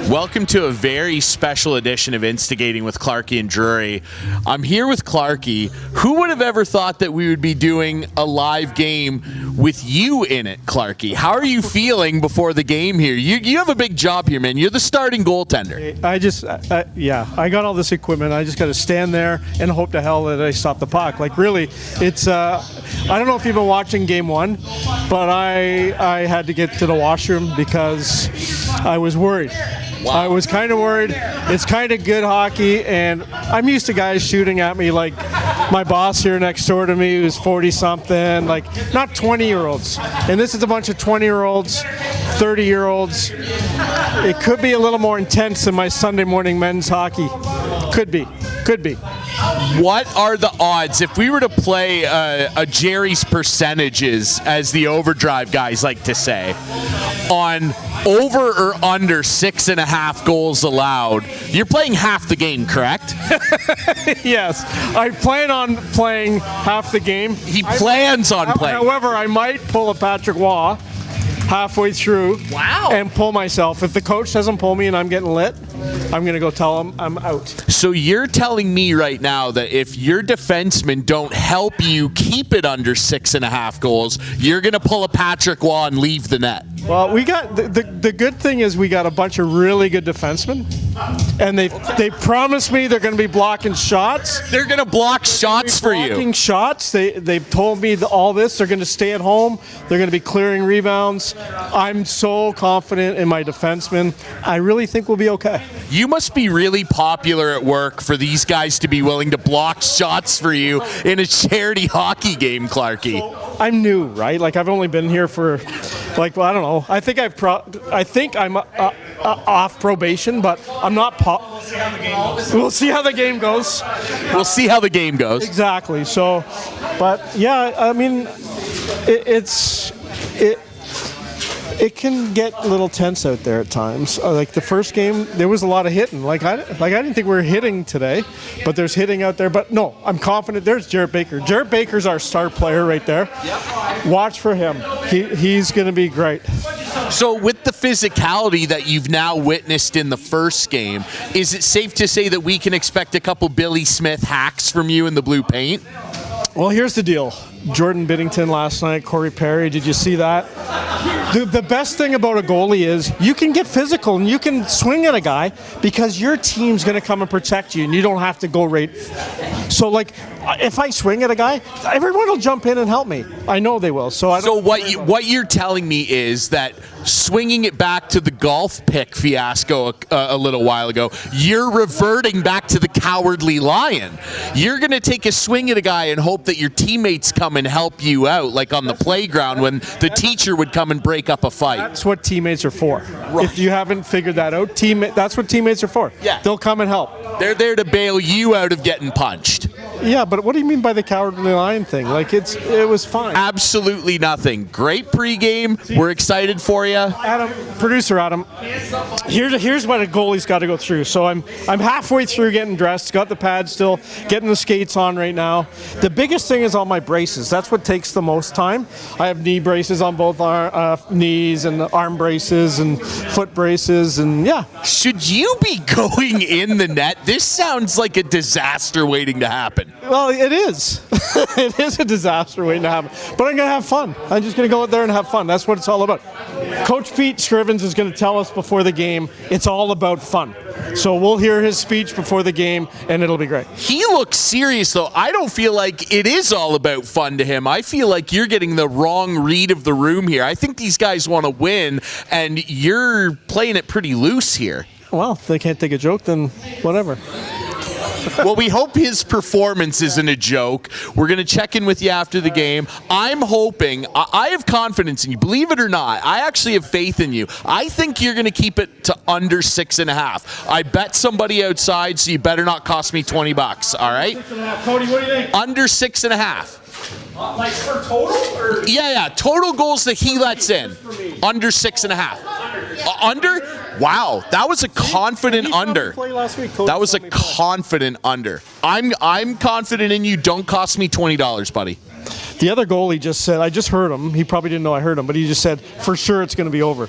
Welcome to a very special edition of Instigating with Clarkey and Drury. I'm here with Clarkey. Who would have ever thought that we would be doing a live game with you in it, Clarkey? How are you feeling before the game here? You have a big job here, man. You're the starting goaltender. I got all this equipment. I just got to stand there and hope to hell that I stop the puck. Like, really, it's, I don't know if you've been watching game one, but I had to get to the washroom because I was worried. Wow. I was kind of worried. It's kind of good hockey, and I'm used to guys shooting at me like my boss here next door to me who's 40-something, like not 20-year-olds. And this is a bunch of 20-year-olds, 30-year-olds. It could be a little more intense than my Sunday morning men's hockey. Could be. What are the odds if we were to play a Jerry's percentages, as the overdrive guys like to say, on over or under 6.5 goals allowed? You're playing half the game, correct? Yes. I plan on playing half the game. He plans on playing. However, I might pull a Patrick Waugh halfway through. Wow. And pull myself. If the coach doesn't pull me and I'm getting lit, I'm going to go tell him I'm out. So you're telling me right now that if your defensemen don't help you keep it under 6.5 goals, you're going to pull a Patrick Waugh and leave the net? Well, we got the good thing is we got a bunch of really good defensemen, and they promised me they're going to be blocking shots. They're going to block shots for you. Blocking shots. They've told me all this. They're going to stay at home. They're going to be clearing rebounds. I'm so confident in my defensemen. I really think we'll be okay. You must be really popular at work for these guys to be willing to block shots for you in a charity hockey game, Clarkey. I'm new, right? Like, I've only been here for, I don't know. I think I'm off probation, but I'm not. We'll see how the game goes. We'll see how the game goes. Exactly. So, but yeah, I mean, it can get a little tense out there at times. Like the first game, there was a lot of hitting. I didn't think we were hitting today, but there's hitting out there. But no, I'm confident. There's Jarrett Baker. Jarrett Baker's our star player right there. Yep. Watch for him. He's going to be great. So with the physicality that you've now witnessed in the first game, is it safe to say that we can expect a couple Billy Smith hacks from you in the blue paint? Well, here's the deal. Jordan Biddington last night, Corey Perry, did you see that? The best thing about a goalie is you can get physical and you can swing at a guy because your team's going to come and protect you and you don't have to go right. So, if I swing at a guy, everyone will jump in and help me. I know they will. So what you're telling me is that swinging it back to the golf pick fiasco a little while ago, you're reverting back to the cowardly lion. You're going to take a swing at a guy and hope that your teammates come and help you out, like on the playground when the teacher would come and break up a fight. That's what teammates are for. Right. If you haven't figured that out, that's what teammates are for. Yeah. They'll come and help. They're there to bail you out of getting punched. Yeah, but what do you mean by the cowardly lion thing? It was fine. Absolutely nothing. Great pregame. We're excited for you. Producer Adam, here's what a goalie's got to go through. So I'm halfway through getting dressed, got the pads still, getting the skates on right now. The biggest thing is all my braces. That's what takes the most time. I have knee braces on both knees and arm braces and foot braces, and yeah. Should you be going in the net? This sounds like a disaster waiting to happen. Well, it is. It is a disaster waiting to happen. But I'm going to have fun. I'm just going to go out there and have fun. That's what it's all about. Coach Pete Scrivens is going to tell us before the game, it's all about fun. So we'll hear his speech before the game, and it'll be great. He looks serious, though. I don't feel like it is all about fun to him. I feel like you're getting the wrong read of the room here. I think these guys want to win, and you're playing it pretty loose here. Well, if they can't take a joke, then whatever. Well, we hope his performance isn't a joke. We're going to check in with you after the game. I'm hoping, I have confidence in you. Believe it or not, I actually have faith in you. I think you're going to keep it to under 6.5. I bet somebody outside, so you better not cost me $20, all right? 6.5. Cody, what do you think? Under 6.5. Like for total? Or? Yeah. Total goals that he lets in. Under 6.5. Under? Wow, that was a confident under. That was a confident under. I'm confident in you. Don't cost me $20, buddy. The other goalie just said, I just heard him. He probably didn't know I heard him, but he just said, for sure it's going to be over.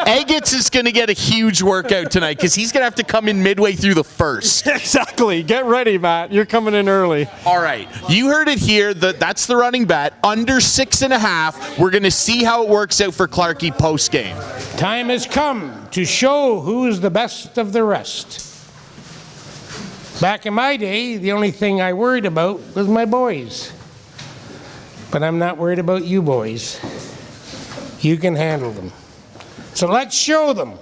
Agats is going to get a huge workout tonight because he's going to have to come in midway through the first. Exactly. Get ready, Matt. You're coming in early. All right. You heard it here. That's the running bet. Under 6.5. We're going to see how it works out for Clarkey post-game. Time has come to show who is the best of the rest. Back in my day, the only thing I worried about was my boys. But I'm not worried about you boys. You can handle them. So let's show them.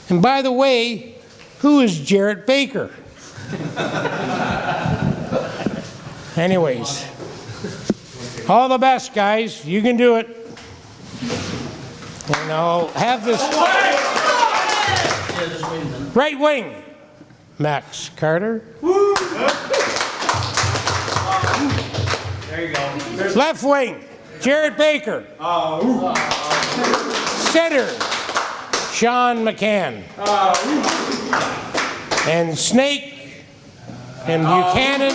And by the way, who is Jarrett Baker? Anyways, all the best, guys. You can do it. And I'll have this. Right wing, Max Carter. There you go. Left wing, Jarrett Baker. Center, Sean McCann. And Snake and Buchanan,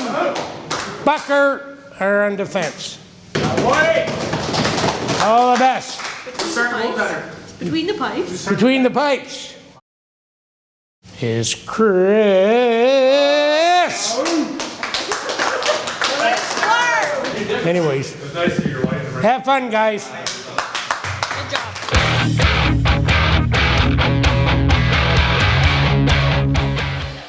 Bucker are on defense. All the best. Between the pipes. Between the pipes is Chris. Anyways, have fun, guys.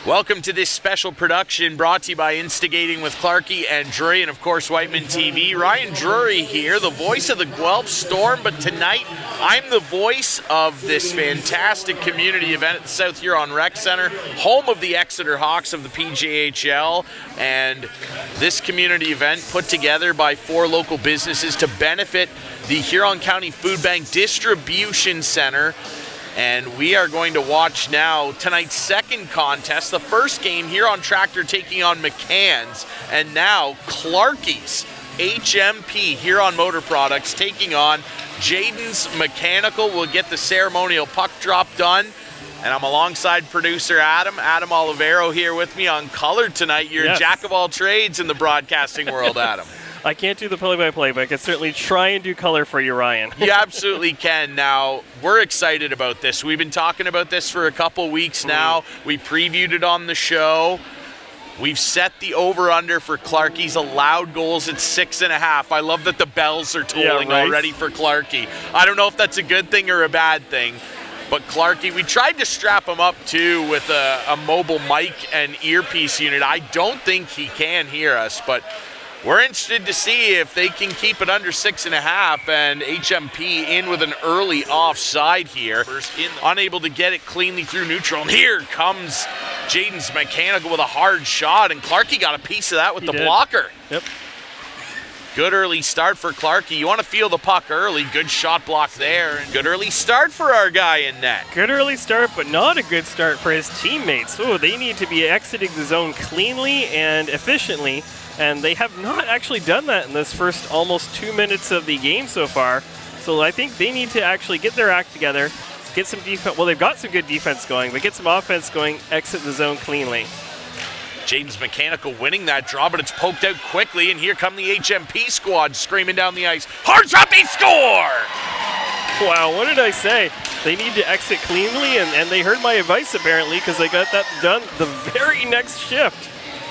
Welcome to this special production brought to you by Instigating with Clarkey and Drury, and of course Whiteman TV. Ryan Drury here, the voice of the Guelph Storm, but tonight I'm the voice of this fantastic community event at the South Huron Rec Center, home of the Exeter Hawks of the PJHL, and this community event put together by 4 local businesses to benefit the Huron County Food Bank Distribution Center. And we are going to watch now tonight's second contest. The first game here on Tractor taking on McCann's, and now Clarkey's HMP Huron Motor Products taking on Jayden's Mechanical. We'll get the ceremonial puck drop done. And I'm alongside producer Adam Olivero here with me on color tonight. You're a jack of all trades in the broadcasting world, Adam. I can't do the play-by-play, but I can certainly try and do color for you, Ryan. You absolutely can. Now, we're excited about this. We've been talking about this for a couple weeks now. We previewed it on the show. We've set the over-under for Clarkey's allowed goals at 6.5. I love that the bells are tolling already for Clarkey. I don't know if that's a good thing or a bad thing. But Clarkey, we tried to strap him up, too, with a mobile mic and earpiece unit. I don't think he can hear us, but we're interested to see if they can keep it under 6.5, and HMP in with an early offside here. Unable to get it cleanly through neutral, and here comes Jayden's Mechanical with a hard shot, and Clarkey got a piece of that with the blocker. Yep. Good early start for Clarkey. You want to feel the puck early. Good shot block there. And good early start for our guy in net. Good early start, but not a good start for his teammates. Oh, they need to be exiting the zone cleanly and efficiently, and they have not actually done that in this first almost 2 minutes of the game so far. So I think they need to actually get their act together, get some defense. Well, they've got some good defense going, but get some offense going, exit the zone cleanly. Jayden's Mechanical winning that draw, but it's poked out quickly, and here come the HMP squad screaming down the ice. Hard shot, they score! Wow, what did I say? They need to exit cleanly, and they heard my advice apparently, because they got that done the very next shift.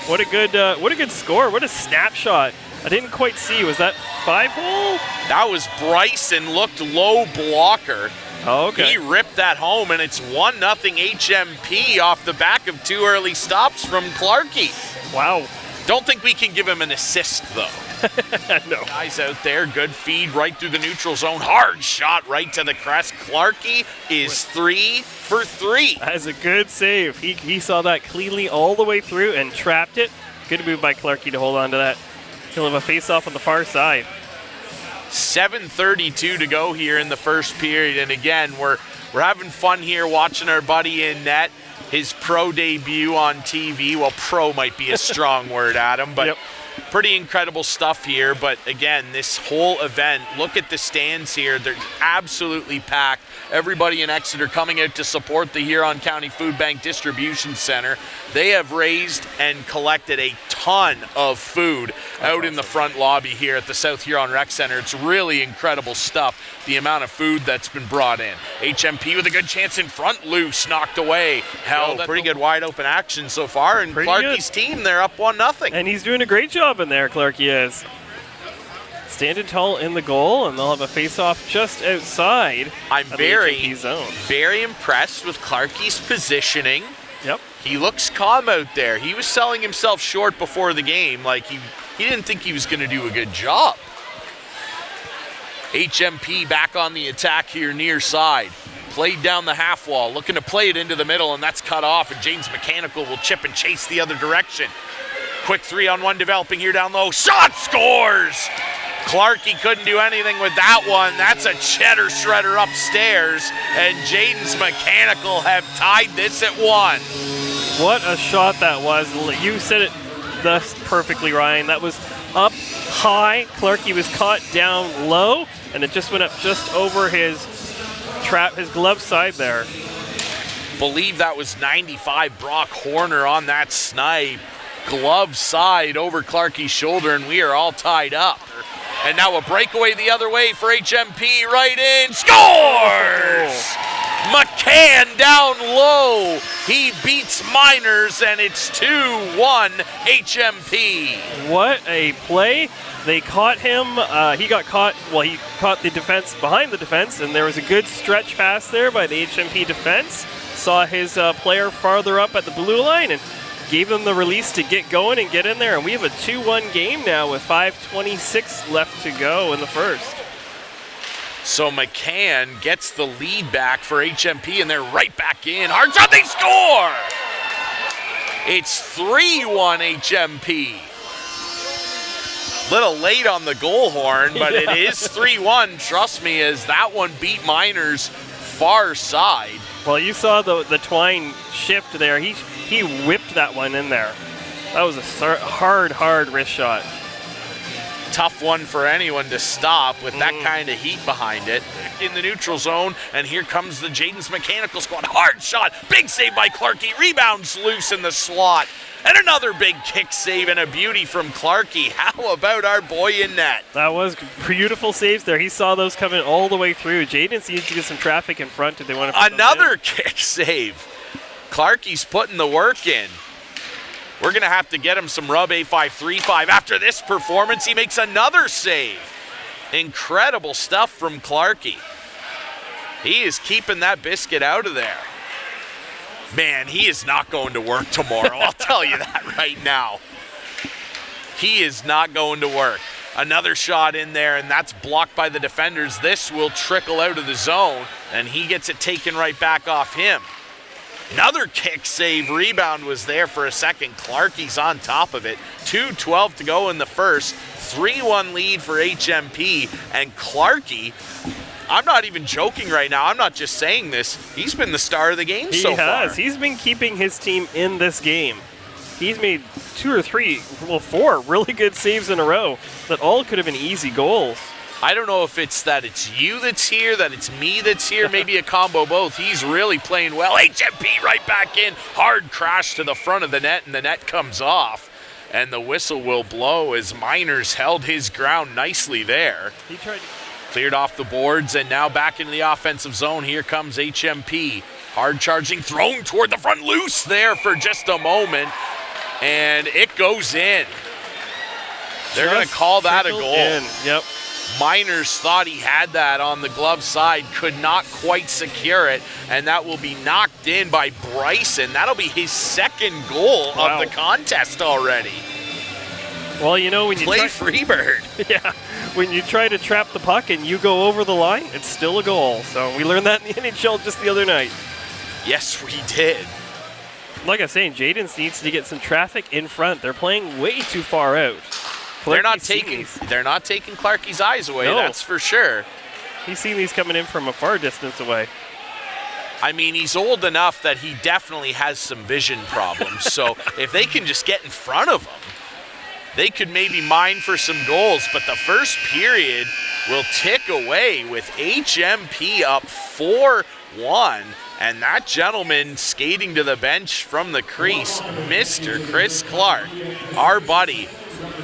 What a good score! What a snapshot! I didn't quite see. Was that 5-hole? That was Bryson, looked low blocker. Oh, okay. He ripped that home, and it's 1-0 HMP off the back of 2 early stops from Clarkey. Wow. Don't think we can give him an assist, though. No. Guys out there, good feed right through the neutral zone. Hard shot right to the crest. Clarkey is 3 for 3. That is a good save. He saw that cleanly all the way through and trapped it. Good move by Clarkey to hold on to that. He'll have a face-off on the far side. 7:32 to go here in the first period, and again, we're having fun here watching our buddy in net. His pro debut on TV. Well, pro might be a strong word, Adam, but Pretty incredible stuff here, but again, this whole event, look at the stands here. They're absolutely packed. Everybody in Exeter coming out to support the Huron County Food Bank Distribution Center. They have raised and collected a ton of food out in the front lobby here at the South Huron Rec Center. It's really incredible stuff, the amount of food that's been brought in. HMP with a good chance in front, loose, knocked away. Held pretty good wide open action so far, and Clarkey's team, they're up 1-0. And he's doing a great job in there, Clarkey is. Standing tall in the goal, and they'll have a face-off just outside I'm of the HMP zone. very impressed with Clarkey's positioning. Yep. He looks calm out there. He was selling himself short before the game, like he didn't think he was going to do a good job. HMP back on the attack here near side. Played down the half wall, looking to play it into the middle, and that's cut off, and James Mechanical will chip and chase the other direction. Quick 3-on-1 developing here down low. Shot, scores! Clarkey couldn't do anything with that one. That's a cheddar shredder upstairs, and Jayden's Mechanical have tied this at 1. What a shot that was. You said it thus perfectly, Ryan. That was up high. Clarkey was caught down low, and it just went up just over his glove side there. Believe that was 95 Brock Horner on that snipe. Glove side over Clarkey's shoulder, and we are all tied up. And now a breakaway the other way for HMP, right in, scores! McCann down low. He beats Miners, and it's 2-1 HMP. What a play. They caught him. He got caught. Well, he caught the defense behind the defense, and there was a good stretch pass there by the HMP defense. Saw his player farther up at the blue line and gave them the release to get going and get in there. And we have a 2-1 game now with 5:26 left to go in the first. So McCann gets the lead back for HMP, and they're right back in. Hard shot, they score! It's 3-1 HMP. Little late on the goal horn, but it is 3-1. Trust me, as that one beat Miners far side. Well, you saw the Twine shift there. He whipped that one in there. That was a hard wrist shot. Tough one for anyone to stop with that kind of heat behind it. In the neutral zone, and here comes the Jayden's Mechanical squad. Hard shot, big save by Clarkey. Rebounds loose in the slot. And another big kick save and a beauty from Clarkey. How about our boy in net? That was beautiful saves there. He saw those coming all the way through. Jayden needs to get some traffic in front if they want to put another kick save. Clarkey's putting the work in. We're going to have to get him some rub A5-3-5. After this performance, he makes another save. Incredible stuff from Clarkey. He is keeping that biscuit out of there. Man, he is not going to work tomorrow. I'll tell you that right now. He is not going to work. Another shot in there, and that's blocked by the defenders. This will trickle out of the zone, and he gets it taken right back off him. Another kick save, rebound was there for a second. Clarkey's on top of it. 2:12 to go in the first. 3-1 lead for HMP, and Clarkey, I'm not even joking right now. I'm not just saying this. He's been the star of the game so far. He has. He's been keeping his team in this game. He's made 4 really good saves in a row that all could have been easy goals. I don't know if it's that it's you that's here, that it's me that's here, maybe a combo of both. He's really playing well. HMP right back in. Hard crash to the front of the net, and the net comes off. And the whistle will blow as Miners held his ground nicely there. He tried to... Cleared off the boards, and now back into the offensive zone. Here comes HMP. Hard charging, thrown toward the front, loose there for just a moment. And it goes in. They're going to call that a goal. Yep. Miners thought he had that on the glove side, could not quite secure it, and that will be knocked in by Bryson. That'll be his second goal of the contest already. Well, you know, when you play Freebird. Yeah, when you try to trap the puck and you go over the line, it's still a goal. So we learned that in the NHL just the other night. Yes, we did. Like I was saying, Jayden needs to get some traffic in front. They're playing way too far out. They're not taking Clarkey's eyes away, that's for sure. He's seen these coming in from a far distance away. I mean, he's old enough that he definitely has some vision problems. So if they can just get in front of him, they could maybe mine for some goals, but the first period will tick away with HMP up 4-1. And that gentleman skating to the bench from the crease, Mr. Chris Clark, our buddy.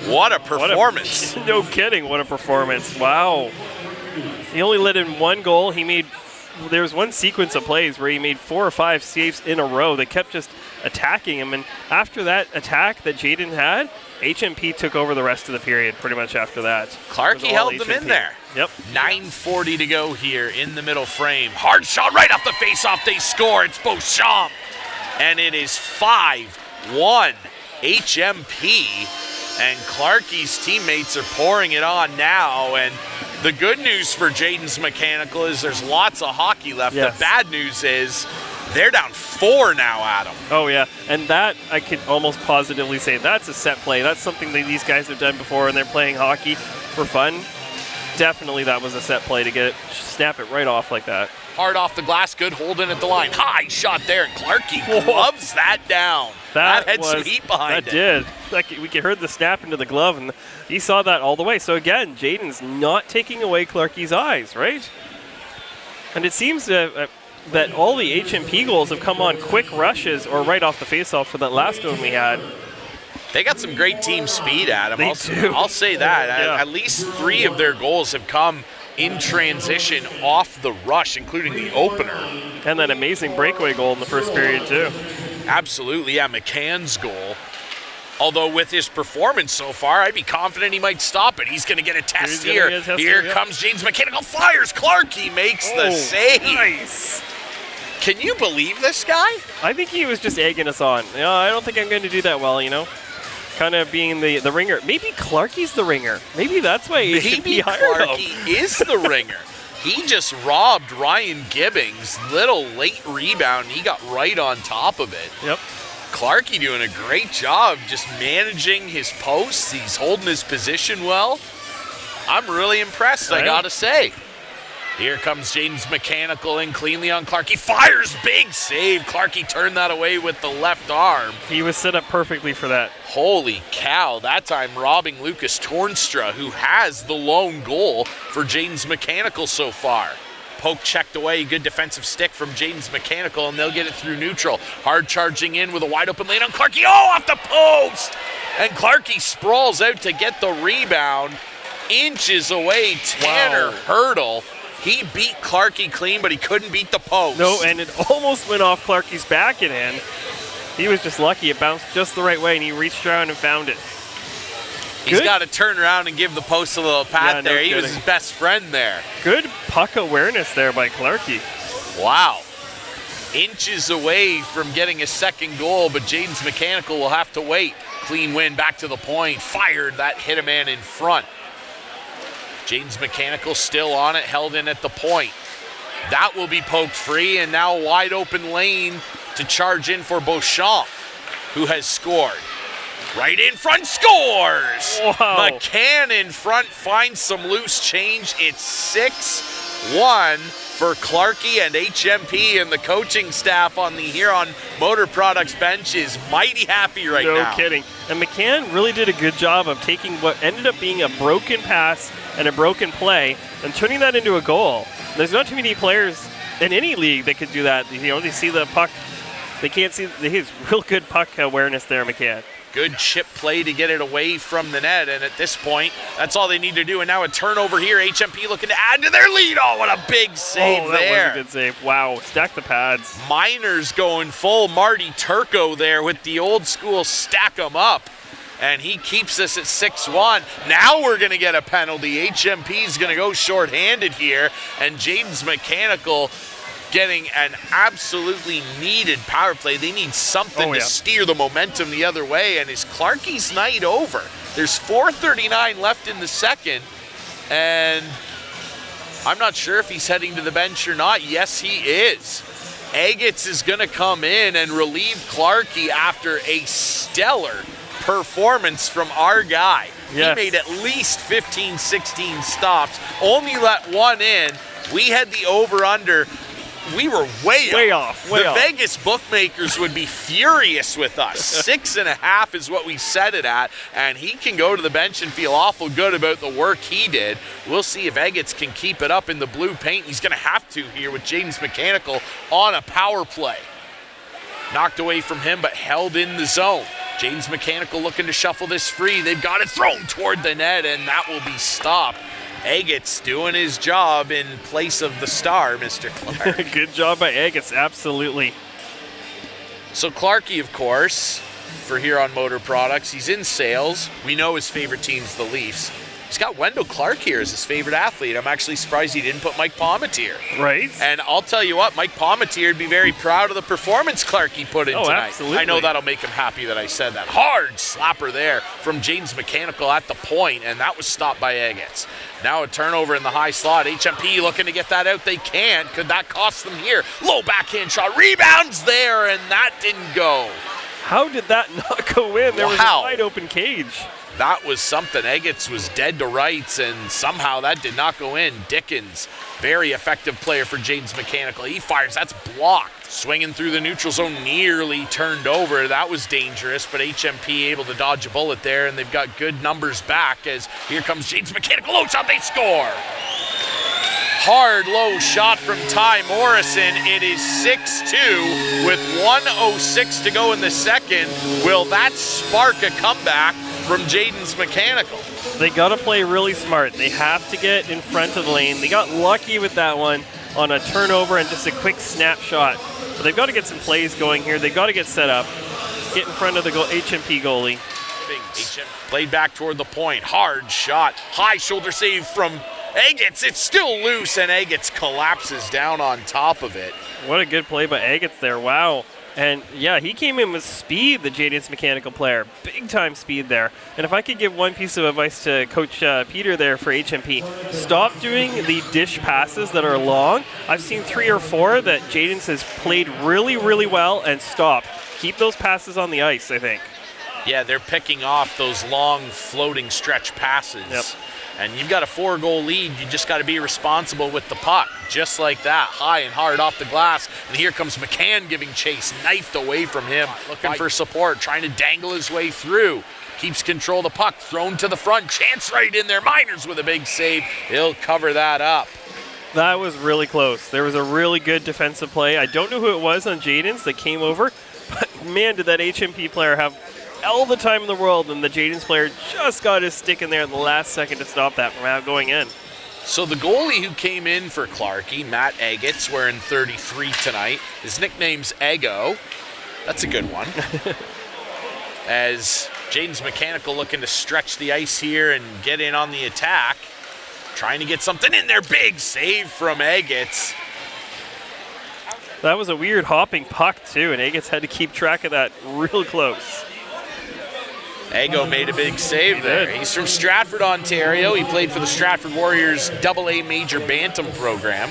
What a performance. No kidding, what a performance. Wow. He only let in one goal. There was one sequence of plays where he made 4 or 5 saves in a row. They kept just attacking him. And after that attack that Jayden had, HMP took over the rest of the period pretty much after that. Clarkey held them in there. Yep. 9:40 to go here in the middle frame. Hard shot right off the faceoff. They score. It's Beauchamp. And it is 5-1 HMP. And Clarkey's teammates are pouring it on now. And the good news for Jayden's Mechanical is there's lots of hockey left. Yes. The bad news is they're down 4 now, Adam. Oh, yeah. And that, I could almost positively say, that's a set play. That's something that these guys have done before when they're playing hockey for fun. Definitely that was a set play to get it, snap it right off like that. Hard off the glass, good holding at the line. High shot there, and Clarkey gloves that down. That had some heat behind it. That did. Like, we could heard the snap into the glove, and he saw that all the way. So again, Jayden's not taking away Clarkey's eyes, right? And it seems that all the HMP goals have come on quick rushes or right off the faceoff for that last one we had. They got some great team speed, Adam. They do. I'll say that. Yeah. At least 3 of their goals have come in transition off the rush, including the opener. And that amazing breakaway goal in the first period, too. Absolutely, yeah, McCann's goal. Although with his performance so far, I'd be confident he might stop it. He's going to get a test here. Here comes Jayden's Mechanical, fires. Clarkey makes the save. Nice. Can you believe this guy? I think he was just egging us on. I don't think I'm going to do that well, Kind of being the ringer. Maybe Clarkey's the ringer. Maybe that's why he should be hired. Clarkey is the ringer. He just robbed Ryan Gibbings. Little late rebound. He got right on top of it. Yep. Clarkey doing a great job just managing his posts. He's holding his position well. I'm really impressed, I gotta say. Here comes Jayden's Mechanical in cleanly on Clarkey. Fires, big save. Clarkey turned that away with the left arm. He was set up perfectly for that. Holy cow, that time robbing Lucas Tornstra, who has the lone goal for Jayden's Mechanical so far. Poke checked away, good defensive stick from Jayden's Mechanical, and they'll get it through neutral. Hard charging in with a wide open lane on Clarkey. Oh, off the post! And Clarkey sprawls out to get the rebound. Inches away, Tanner Hurdle. He beat Clarkey clean, but he couldn't beat the post. No, and it almost went off Clarkey's back and in. He was just lucky. It bounced just the right way, and he reached around and found it. He's got to turn around and give the post a little pat there. He was his best friend there. Good puck awareness there by Clarkey. Wow. Inches away from getting a second goal, but Jayden's Mechanical will have to wait. Clean win, back to the point. Fired, that hit a man in front. Jayden's Mechanical still on it, held in at the point. That will be poked free, and now a wide open lane to charge in for Beauchamp, who has scored. Right in front, scores! Wow. McCann in front finds some loose change. It's 6-1 for Clarkey and HMP, and the coaching staff on the Huron Motor Products bench is mighty happy right now. No kidding. And McCann really did a good job of taking what ended up being a broken pass and a broken play and turning that into a goal. There's not too many players in any league that could do that. They see the puck. They can't see. He has real good puck awareness there, McCann. Good chip play to get it away from the net, and at this point, that's all they need to do. And now a turnover here. HMP looking to add to their lead. Oh, what a big save that there. Was a good save. Wow, stack the pads. Miners going full. Marty Turco there with the old school stack 'em up. And he keeps us at 6-1. Now we're going to get a penalty. HMP is going to go shorthanded here, and Jayden's Mechanical getting an absolutely needed power play. They need something to steer the momentum the other way, and is Clarkey's night over? There's 4:39 left in the second, and I'm not sure if he's heading to the bench or not. Yes, he is. Agats is going to come in and relieve Clarkey after a stellar performance from our guy. Yes. He made at least 15, 16 stops, only let one in. We had the over-under we were way off. Way the off. Vegas bookmakers would be furious with us. 6.5 is what we set it at, and he can go to the bench and feel awful good about the work he did. We'll see if Eggets can keep it up in the blue paint. He's going to have to here with Jayden's Mechanical on a power play. Knocked away from him, but held in the zone. Jayden's Mechanical looking to shuffle this free. They've got it thrown toward the net, and that will be stopped. Eggets doing his job in place of the star, Mr. Clark. Good job by Eggets, absolutely. So Clarkey, of course, for Huron Motor Products, he's in sales. We know his favorite team's the Leafs. He's got Wendell Clark here as his favorite athlete. I'm actually surprised he didn't put Mike Palmatier. Right. And I'll tell you what, Mike Palmatier would be very proud of the performance Clarkey put in tonight. Absolutely. I know that'll make him happy that I said that. Hard slapper there from Jayden's Mechanical at the point, and that was stopped by Eggets. Now a turnover in the high slot. HMP looking to get that out. They can't. Could that cost them here? Low backhand shot. Rebounds there, and that didn't go. How did that not go in? There was a wide open cage. That was something. Eggets was dead to rights, and somehow that did not go in. Dickens, very effective player for Jayden's Mechanical. He fires. That's blocked. Swinging through the neutral zone, nearly turned over. That was dangerous, but HMP able to dodge a bullet there, and they've got good numbers back as here comes Jayden's Mechanical. Low shot, they score. Hard low shot from Ty Morrison. It is 6-2 with 1:06 to go in the second. Will that spark a comeback from Jayden's Mechanical? They got to play really smart. They have to get in front of the lane. They got lucky with that one on a turnover and just a quick snapshot. But they've got to get some plays going here. They've got to get set up, get in front of the HMP goalie. HMP played back toward the point. Hard shot. High shoulder save from Eggets. It's still loose, and Eggets collapses down on top of it. What a good play by Eggets there. Wow. And yeah, he came in with speed, the Jayden's Mechanical player. Big time speed there. And if I could give one piece of advice to Coach Peter there for HMP, stop doing the dish passes that are long. I've seen 3 or 4 that Jayden's has played really, really well and stopped. Keep those passes on the ice, I think. Yeah, they're picking off those long floating stretch passes. Yep. And you've got a 4-goal lead. You just got to be responsible with the puck. Just like that, high and hard off the glass. And here comes McCann giving chase, knifed away from him. Looking for support, trying to dangle his way through. Keeps control of the puck, thrown to the front. Chance right in there. Miners with a big save. He'll cover that up. That was really close. There was a really good defensive play. I don't know who it was on Jayden's that came over, but man, did that HMP player have all the time in the world, and the Jayden's player just got his stick in there in the last second to stop that from going in. So the goalie who came in for Clarkey, Matt Eggets, wearing 33 tonight, his nickname's Eggo. That's a good one. As Jayden's Mechanical looking to stretch the ice here and get in on the attack. Trying to get something in there. Big save from Eggets. That was a weird hopping puck, too, and Eggets had to keep track of that real close. Eggo made a big save there. He's from Stratford, Ontario. He played for the Stratford Warriors AA Major Bantam program.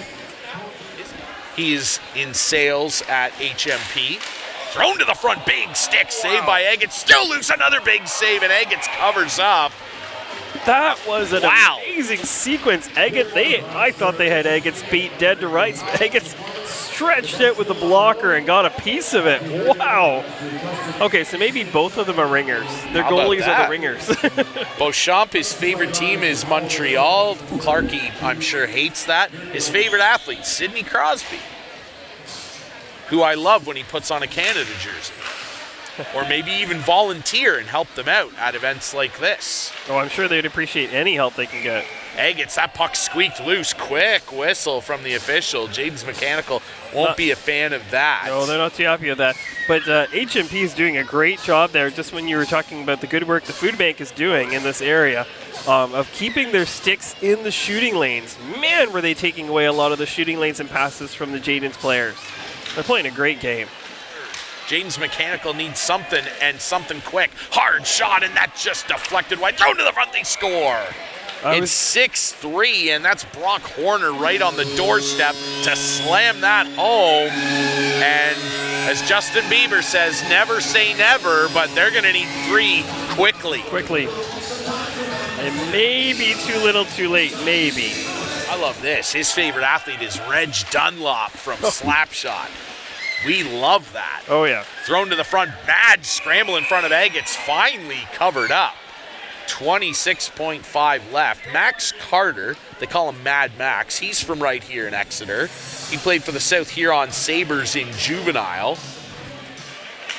He's in sales at HMP. Thrown to the front, big stick, saved by Eggets. Still loose, another big save, and Eggets covers up. That was an amazing sequence. I thought they had Eggets beat dead to rights, but Eggets stretched it with the blocker and got a piece of it. Wow. Okay, so maybe both of them are ringers. Their goalies are the ringers. Beauchamp, his favorite team is Montreal. Clarkey, I'm sure, hates that. His favorite athlete, Sidney Crosby, who I love when he puts on a Canada jersey. Or maybe even volunteer and help them out at events like this. Oh, I'm sure they'd appreciate any help they can get. Eggets, that puck squeaked loose. Quick whistle from the official. Jayden's Mechanical won't be a fan of that. No, they're not too happy with that. But HMP is doing a great job there, just when you were talking about the good work the food bank is doing in this area of keeping their sticks in the shooting lanes. Man, were they taking away a lot of the shooting lanes and passes from the Jayden's players. They're playing a great game. Jayden's Mechanical needs something, and something quick. Hard shot, and that just deflected wide. Thrown to the front, they score. It's 6-3, and that's Brock Horner right on the doorstep to slam that home. And as Justin Bieber says, never say never, but they're going to need 3 quickly. Quickly. It may be too little too late, maybe. I love this. His favorite athlete is Reg Dunlop from Slapshot. We love that. Oh, yeah. Thrown to the front, bad scramble in front of Agats, finally covered up. 26.5 left. Max Carter, they call him Mad Max. He's from right here in Exeter. He played for the South Huron Sabres in juvenile.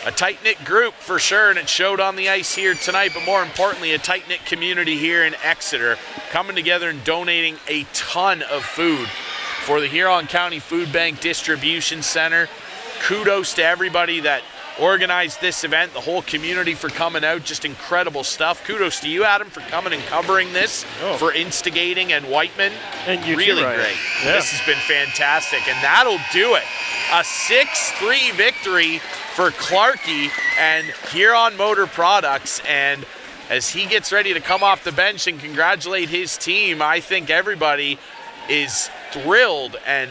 A tight-knit group for sure, and it showed on the ice here tonight, but more importantly, a tight-knit community here in Exeter coming together and donating a ton of food for the Huron County Food Bank Distribution Center. Kudos to everybody that organized this event, the whole community for coming out, just incredible stuff. Kudos to you, Adam, for coming and covering this, for instigating, and Whiteman. And you really too, Ryan. great. Yeah. This has been fantastic, and that'll do it. A 6-3 victory for Clarkey and Huron Motor Products, and as he gets ready to come off the bench and congratulate his team, I think everybody is thrilled and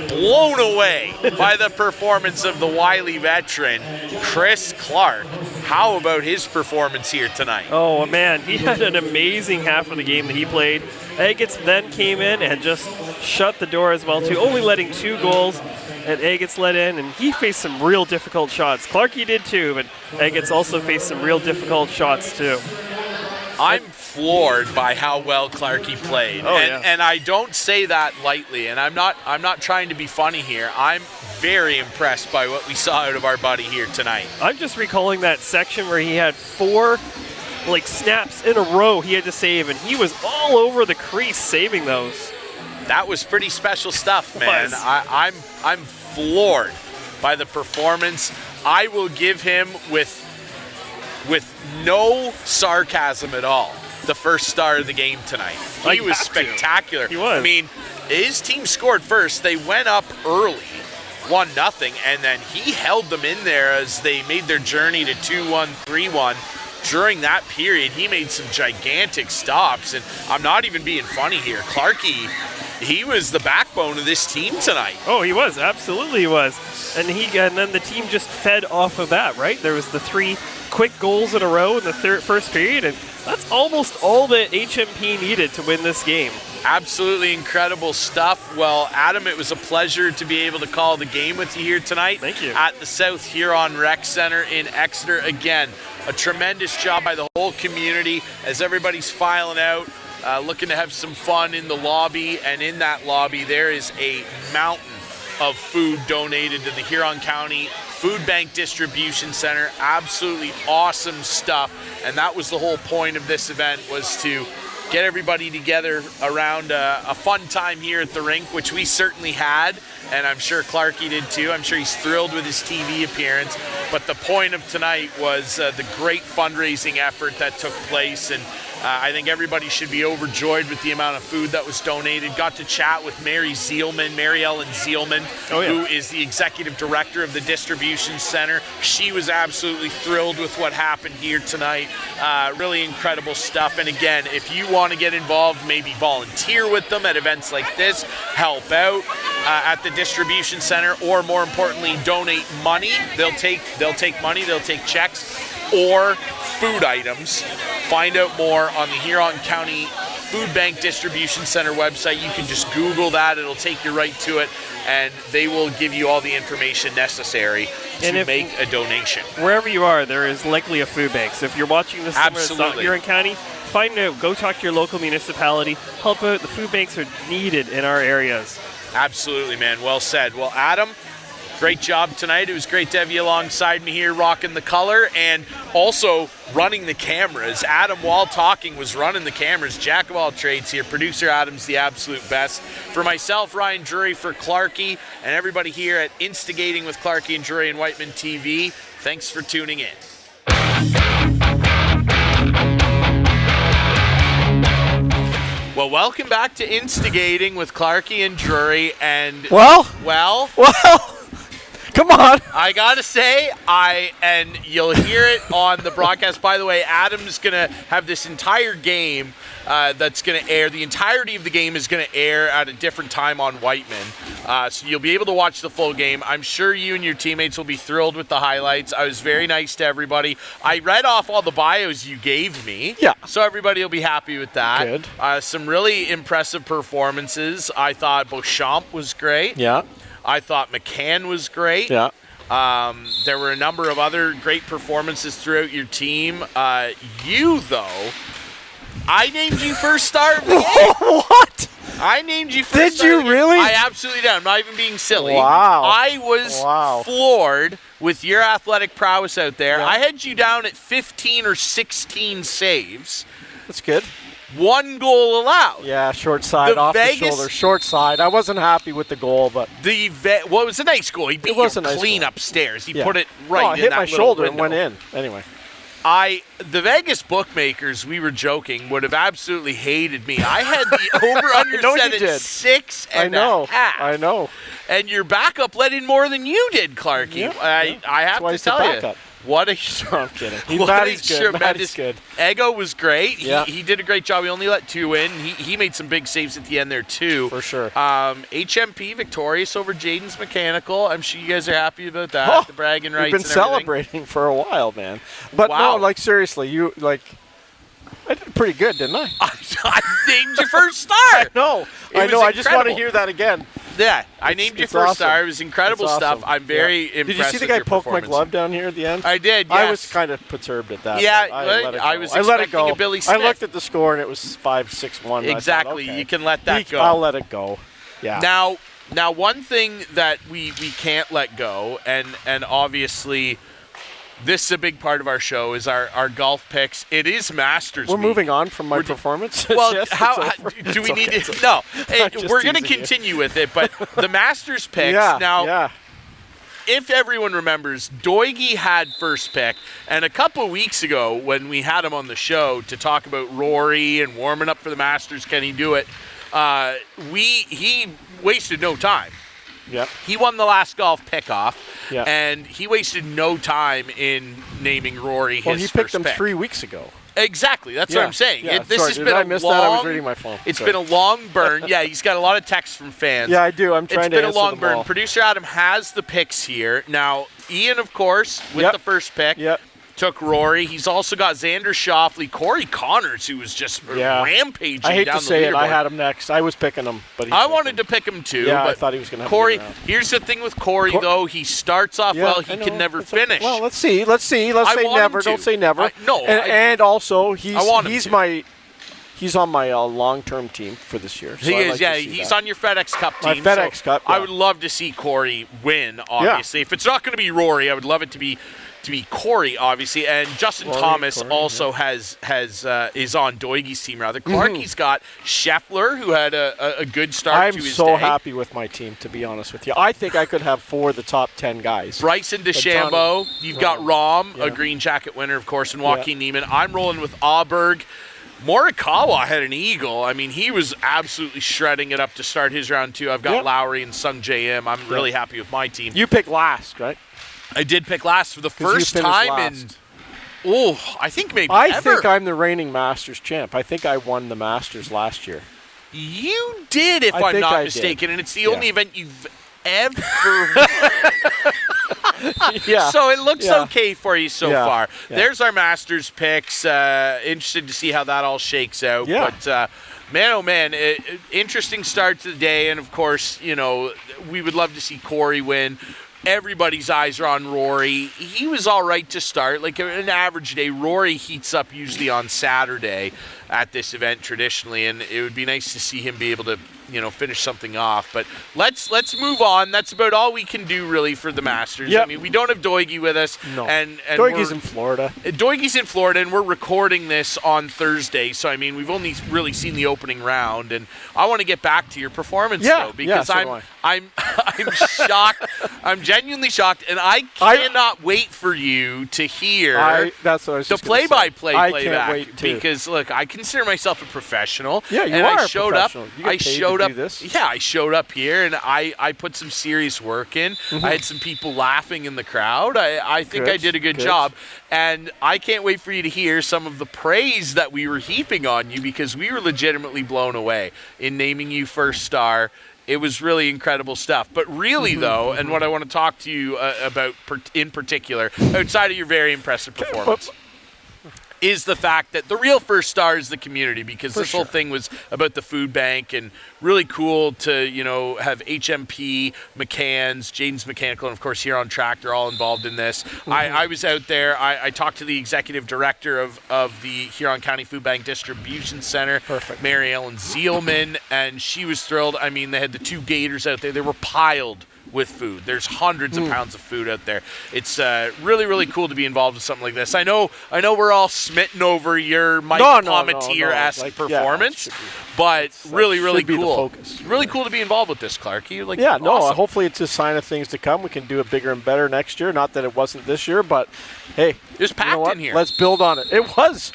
blown away by the performance of the wily veteran, Chris Clark. How about his performance here tonight? Oh, man, he had an amazing half of the game that he played. Agats then came in and just shut the door as well, too, only letting 2 goals. And Agats let in, and he faced some real difficult shots. Clarkey did too, but Agats also faced some real difficult shots too. I'm floored by how well Clarkey played, and I don't say that lightly. And I'm not trying to be funny here. I'm very impressed by what we saw out of our buddy here tonight. I'm just recalling that section where he had 4 snaps in a row he had to save, and he was all over the crease saving those. That was pretty special stuff, man. I'm floored by the performance. I will give him, with no sarcasm at all, the first star of the game tonight. He was spectacular. He was. I mean, his team scored first. They went up early, 1-0, and then he held them in there as they made their journey to 2-1, 3-1. During that period, he made some gigantic stops, and I'm not even being funny here. Clarkey, he was the backbone of this team tonight. Oh, he was. Absolutely he was. And then the team just fed off of that, right? There was the 3 quick goals in a row in the first period, and that's almost all that HMP needed to win this game. Absolutely incredible stuff. Well, Adam, it was a pleasure to be able to call the game with you here tonight. Thank you. At the South Huron Rec Center in Exeter. Again, a tremendous job by the whole community as everybody's filing out, looking to have some fun in the lobby. And in that lobby, there is a mountain of food donated to the Huron County Food Bank Distribution Center. Absolutely awesome stuff. And that was the whole point of this event, was to get everybody together around a fun time here at the rink, which we certainly had, and I'm sure Clarkey did too. I'm sure he's thrilled with his TV appearance. But the point of tonight was the great fundraising effort that took place, and I think everybody should be overjoyed with the amount of food that was donated. Got to chat with Mary Ellen Zielman, who is the executive director of the distribution center. She was absolutely thrilled with what happened here tonight. Really incredible stuff. And again, if you want to get involved, maybe volunteer with them at events like this, help out at the distribution center, or more importantly, donate money. They'll take money, they'll take checks or food items. Find out more on the Huron County Food Bank Distribution Center website. You can just Google that. It'll take you right to it, and they will give you all the information necessary to make a donation. Wherever you are, there is likely a food bank. So if you're watching this somewhere that's not Huron County, find out. Go talk to your local municipality. Help out. The food banks are needed in our areas. Absolutely, man. Well said. Well, Adam, great job tonight. It was great to have you alongside me here rocking the color and also running the cameras. Adam, while talking, was running the cameras. Jack of all trades here. Producer Adam's the absolute best. For myself, Ryan Drury, for Clarkey, and everybody here at Instigating with Clarkey and Drury and Whiteman TV, thanks for tuning in. Well, welcome back to Instigating with Clarkey and Drury, and Well, come on. I gotta say, and you'll hear it on the broadcast. By the way, Adam's gonna have this entire game that's gonna air. The entirety of the game is gonna air at a different time on Whiteman. So you'll be able to watch the full game. I'm sure you and your teammates will be thrilled with the highlights. I was very nice to everybody. I read off all the bios you gave me. Yeah. So everybody will be happy with that. Good. Some really impressive performances. I thought Beauchamp was great. Yeah. I thought McCann was great. Yeah. There were a number of other great performances throughout your team. You, though, I named you first star of the game. What? I named you first Did star you of the game. really? I absolutely did. I'm not even being silly. Wow. I was floored with your athletic prowess out there. Yeah. I had you down at 15 or 16 saves. That's good. 1 goal allowed. Yeah, short side, off the shoulder, short side. I wasn't happy with the goal, but It was a nice goal. He beat was you a nice clean goal. upstairs. He yeah. put it right No, in it hit that my little shoulder window. and went in. Anyway. The Vegas bookmakers, we were joking, would have absolutely hated me. I had the over-under know set you at did. 6 I and know. a half. I know. And your backup let in more than you did, Clarkey. Yeah, I have why to he's the tell you. backup. What a I'm kidding. what Vladdy's a good. tremendous Vladdy's good. Ego was great. Yeah. He did a great job. He only let 2 in. He made some big saves at the end there, too. For sure. HMP victorious over Jayden's Mechanical. I'm sure you guys are happy about that. Oh, the bragging rights We've been and everything. celebrating for a while, man. But Wow. no, like seriously, I did pretty good, didn't I? I named your first star. No, It I was know. I just want to incredible. hear that again. Yeah, I named you it's first awesome. star. It was incredible It's stuff. awesome. I'm very Yeah. impressed. Did you see the with guy your poke my performance. glove down here at the end? I did. I yes. was kind of perturbed at that. Yeah, but I let it go. I was I let it expecting go. a Billy I Smith. looked at the score and it was 5-6-1. Exactly. I thought, okay. You can let that go. I'll let it go. Yeah. Now, one thing that we can't let go, and obviously this is a big part of our show, is our golf picks. It is Masters We're week. moving on from my performance. Well, Yes, how it's over. do we It's need okay, to? it's No, I'm just we're going to teasing you. continue with it. But the Masters picks. Yeah. Now, yeah. if everyone remembers, Doigie had first pick, and a couple of weeks ago when we had him on the show to talk about Rory and warming up for the Masters, can he do it? He wasted no time. Yep. He won the last golf pick-off, Yeah. and he wasted no time in naming Rory Well, his he first picked him pick. 3 weeks ago. Exactly, that's what I'm saying. Yeah. This Sorry, has did been I a miss long, that? I was reading my phone. It's Sorry. been a long burn. Yeah, he's got a lot of texts from fans. Yeah, I do. I'm trying It's to been a answer long them burn. all. Producer Adam has the picks here. Now, Ian, of course, with Yep. the first pick, Yep. took Rory. He's also got Xander Schauffele, Corey Connors, who was just rampaging I hate down to the say it. I leaderboard. had him next. I was picking him, but I wanted to pick him too. Yeah, but I thought he was going to have Corey, a good round. here's the thing with Corey, though. He starts off well. He I can know. never It's okay. finish. Well, let's see. Let's say I want him never. to. Don't say never. No, and also I want him he's to. he's on my long-term team for this year. So He I is, like yeah. to see He's that. on your FedEx Cup My team. FedEx Cup, I yeah. would love to see Corey win, obviously. If it's not going to be Rory, I would love it to be Corey, obviously. And Justin Rory, Thomas Corey, also is on Doigie's team, rather. Clarkey's got Scheffler, who had a good start to I'm his so day. happy with my team, to be honest with you. I think I could have 4 of the top 10 guys. Bryson DeChambeau. You've got Rom, Yeah. a green jacket winner, of course, and Joaquin Neiman. I'm rolling with Auberg. Morikawa had an eagle. I mean, he was absolutely shredding it up to start his round 2. I've got Yep. Lowry and Sung JM. I'm really happy with my team. You picked last, right? I did pick last for the 'Cause you first finished time last. I think maybe I ever. think I'm the reigning Masters champ. I think I won the Masters last year. You did, if I I'm think not I mistaken, did. and it's the Yeah. only event you've ever Yeah. So it looks Yeah. okay for you so Yeah. far. Yeah. There's our Masters picks. Interested to see how that all shakes out. Yeah. But, man, oh, man, interesting start to the day. And, of course, we would love to see Corey win. Everybody's eyes are on Rory. He was all right to start. Like an average day, Rory heats up usually on Saturday at this event traditionally, and it would be nice to see him be able to finish something off. But let's move on. That's about all we can do really for the Masters. Yep. I mean, we don't have Doigie with us. No. And Doigie's in Florida. Doigie's in Florida, and we're recording this on Thursday. So, I mean, we've only really seen the opening round, and I want to get back to your performance, though, because so do I'm shocked. I'm genuinely shocked, and I cannot wait for you to hear That's what I was the just gonna say. play-by-play I playback. can't wait to. Because, look, I consider myself a professional. Yeah, you and are I a showed up. professional. You get I paid showed to up. do this. Yeah, I showed up here, and I put some serious work in. Mm-hmm. I had some people laughing in the crowd. I think Good, I did a good good. job. And I can't wait for you to hear some of the praise that we were heaping on you, because we were legitimately blown away in naming you first star. It was really incredible stuff. But really, though, and what I want to talk to you about in particular, outside of your very impressive performance, is the fact that the real first star is the community, because this whole thing was about the food bank, and really cool to, you know, have HMP, McCann's, Jayden's Mechanical, and of course Huron Tractor all involved in this. I was out there. I talked to the executive director of the Huron County Food Bank Distribution Center, Mary Ellen Zielman, and she was thrilled. I mean, they had the 2 gators out there. They were piled with food. There's hundreds of pounds of food out there. It's really, really cool to be involved with something like this. I know we're all smitten over your Mike Palmetier-esque performance, but really, really cool. Really cool to be involved with this, Clarkey. Like, awesome. Hopefully it's a sign of things to come. We can do it bigger and better next year. Not that it wasn't this year, but hey, it's packed in here. Let's build on it. It was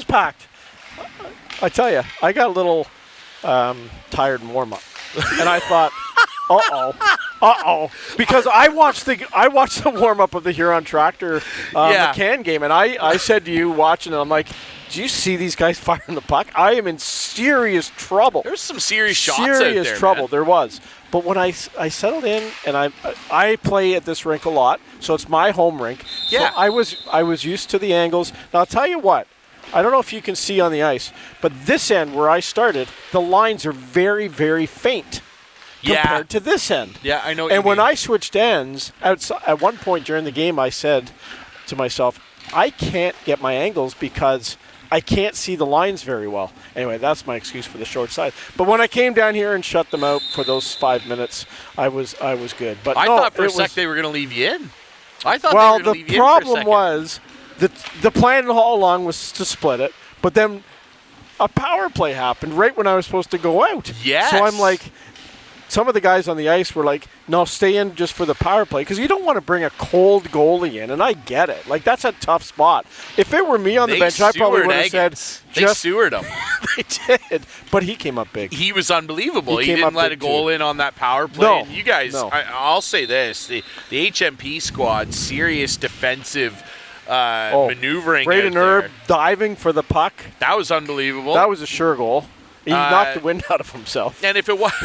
packed. I tell you, I got a little tired in warm-up, and I thought, because I watched the warm up of the Huron Tractor McCann game, and I said to you watching it, I'm like, do you see these guys firing the puck? I am in serious trouble. There's some serious shots out there. Serious trouble. Man. There was. But when I settled in, and I play at this rink a lot, so it's my home rink. Yeah. So I was used to the angles. Now I'll tell you what. I don't know if you can see on the ice, but this end where I started, the lines are very, very faint compared to this end. Yeah, I know what and you when mean. I switched ends, at one point during the game, I said to myself, I can't get my angles because I can't see the lines very well. Anyway, that's my excuse for the short side. But when I came down here and shut them out for those 5 minutes, I was good. But I thought for a sec they were going to leave you in. I thought well, they were going to leave the you in for a problem second. was the plan all along was to split it, but then a power play happened right when I was supposed to go out. Yes. So I'm like, some of the guys on the ice were like, no, stay in just for the power play, because you don't want to bring a cold goalie in, and I get it. Like, that's a tough spot. If it were me on the bench, I probably would have said, they sewered him. They did, but he came up big. He was unbelievable. He came didn't up let a big, goal too. in on that power play. No, And you guys, no. I'll say this, the HMP squad, serious defensive maneuvering Braden out there. Erb diving for the puck. That was unbelievable. That was a sure goal. He knocked the wind out of himself. And if it wasn't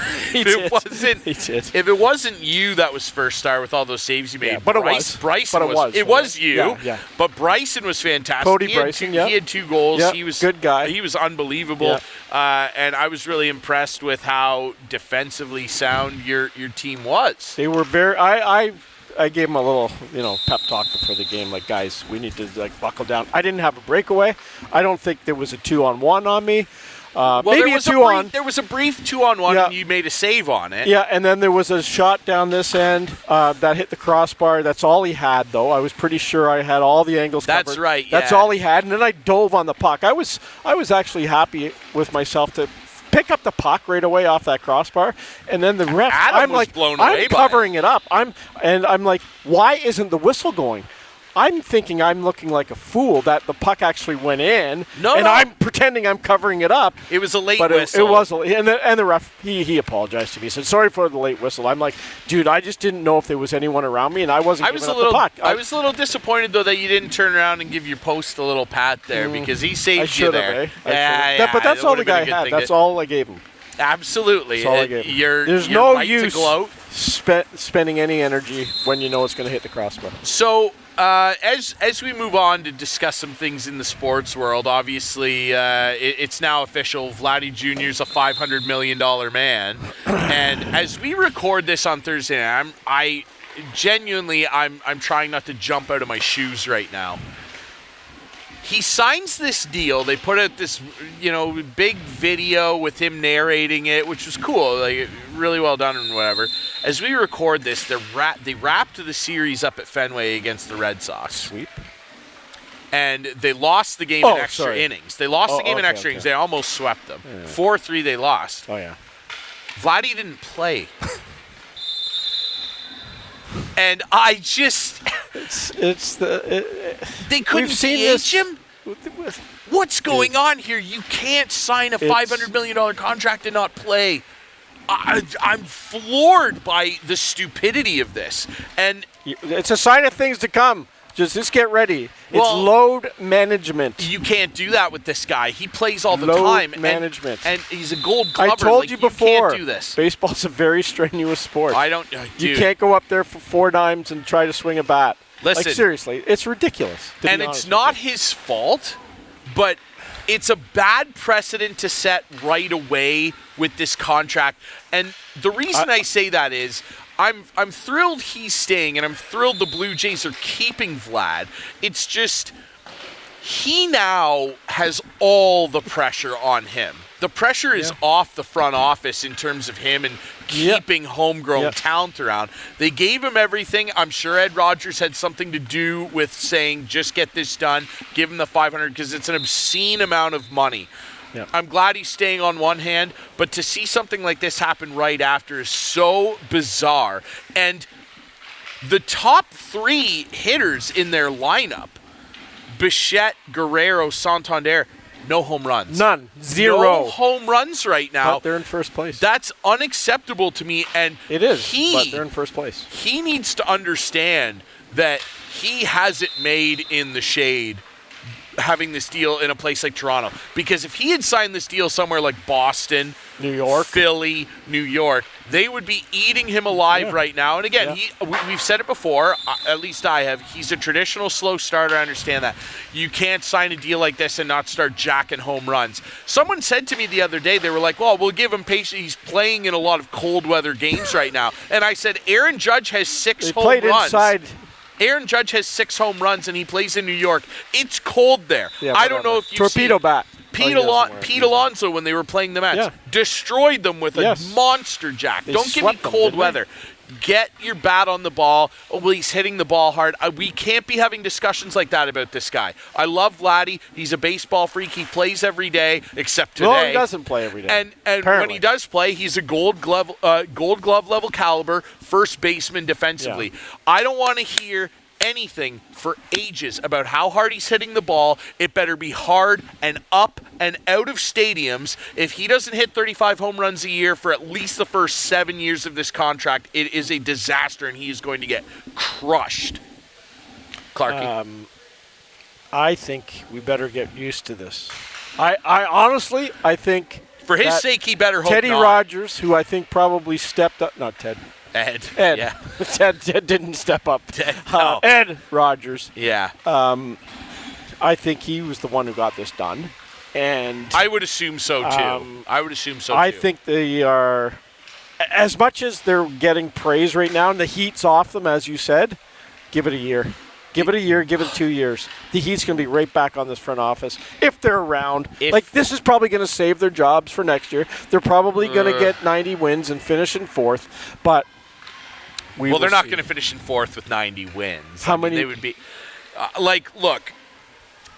you that was first star with all those saves you made, Yeah, but Bryson it was. It was you. Yeah. But Bryson was fantastic. Cody He had Bryson, He had 2 goals. Yeah, He was good guy. He was unbelievable. Yeah. And I was really impressed with how defensively sound your team was. They were very. I gave them a little, pep talk before the game. Like, guys, we need to buckle down. I didn't have a breakaway. I don't think there was a 2-on-1 on me. Maybe a 2-on. There was a brief 2-on-1, Yeah. and you made a save on it. Yeah, and then there was a shot down this end that hit the crossbar. That's all he had, though. I was pretty sure I had all the angles covered. That's right. That's yeah. all he had, and then I dove on the puck. I was actually happy with myself to pick up the puck right away off that crossbar, and then the ref. Adam was blown away I'm by covering it up. I'm like, why isn't the whistle going? I'm thinking I'm looking like a fool that the puck actually went in, I'm pretending I'm covering it up. It was a late But whistle. it was, and the ref, he apologized to me. He said, sorry for the late whistle. I'm like, dude, I just didn't know if there was anyone around me, and I wasn't giving up the puck. I was a little disappointed, though, that you didn't turn around and give your post a little pat there, because he saved you there. But that's all the guy had. That's all I gave him. Absolutely. That's all I gave him. There's no right use to gloat. spending any energy when you know it's going to hit the crossbar. So, as we move on to discuss some things in the sports world, obviously it's now official. Vladdy Jr. is a $500 million man. And as we record this on Thursday, I'm trying not to jump out of my shoes right now. He signs this deal. They put out this, big video with him narrating it, which was cool, like really well done and whatever. As we record this, they wrapped the series up at Fenway against the Red Sox. Sweep. And they lost the game in extra innings. They lost the game in extra innings. They almost swept them. 4-3 they lost. Oh, yeah. Vladdy didn't play. And I just... they couldn't DH him? What's going on here? You can't sign a $500 million contract and not play. I'm floored by the stupidity of this. And it's a sign of things to come. Just get ready. It's Well, load management. You can't do that with this guy. He plays all the Load time. management. And he's a gold glover. I told Like, you before. can't do this. Baseball's a very strenuous sport. I don't. You Dude. can't go up there for 4 dimes and try to swing a bat. Listen. Like, seriously, it's ridiculous. to And be it's honest not with you. his fault, but it's a bad precedent to set right away with this contract. And the reason I say that is I'm thrilled he's staying, and I'm thrilled the Blue Jays are keeping Vlad. It's just he now has all the pressure on him. The pressure is off the front office in terms of him and keeping homegrown talent around. They gave him everything. I'm sure Ed Rogers had something to do with saying, just get this done, give him the $500, because it's an obscene amount of money. Yeah. I'm glad he's staying on one hand, but to see something like this happen right after is so bizarre. And the top 3 hitters in their lineup, Bichette, Guerrero, Santander, no home runs. None. 0. No home runs right now. But they're in first place. That's unacceptable to me. And It is, but they're in first place. he needs to understand that he has it made in the shade having this deal in a place like Toronto. Because if he had signed this deal somewhere like Boston, New York, Philly, New York, they would be eating him alive right now. And again, we've said it before, at least I have, he's a traditional slow starter. I understand that. You can't sign a deal like this and not start jacking home runs. Someone said to me the other day, they were like, well, we'll give him patience. He's playing in a lot of cold weather games right now. And I said, Aaron Judge has 6 home runs. They played inside. Aaron Judge has 6 home runs, and he plays in New York. It's cold there. Yeah, I don't know if you Torpedo bat. Pete Alonso, when they were playing the Mets, destroyed them with a monster jack. They Don't give me swept them, cold didn't they? weather. Get your bat on the ball. Oh, well, he's hitting the ball hard. We can't be having discussions like that about this guy. I love Vladdy. He's a baseball freak. He plays every day, except today. No, he doesn't play every day. And when Apparently. he does play, he's a gold glove level caliber first baseman defensively. Yeah. I don't want to hear anything for ages about how hard he's hitting the ball. It better be hard and up and out of stadiums. If he doesn't hit 35 home runs a year for at least the first 7 years of this contract, it is a disaster, and he is going to get crushed. Clarkey. I think we better get used to this. I honestly, I think for his that sake, he better hope Teddy not. Rogers, who I think probably stepped up, not Ted. Ed. Yeah. Ted didn't step up. No. Ed Rogers. Yeah. I think he was the one who got this done. And I would assume so, too. I think they are, as much as they're getting praise right now, and the heat's off them, as you said, give it a year. Give it a year, give it 2 years. The Heat's going to be right back on this front office if they're around. This is probably going to save their jobs for next year. They're probably going to get 90 wins and finish in 4th, but they're not going to finish in 4th with 90 wins. How many? They would be look.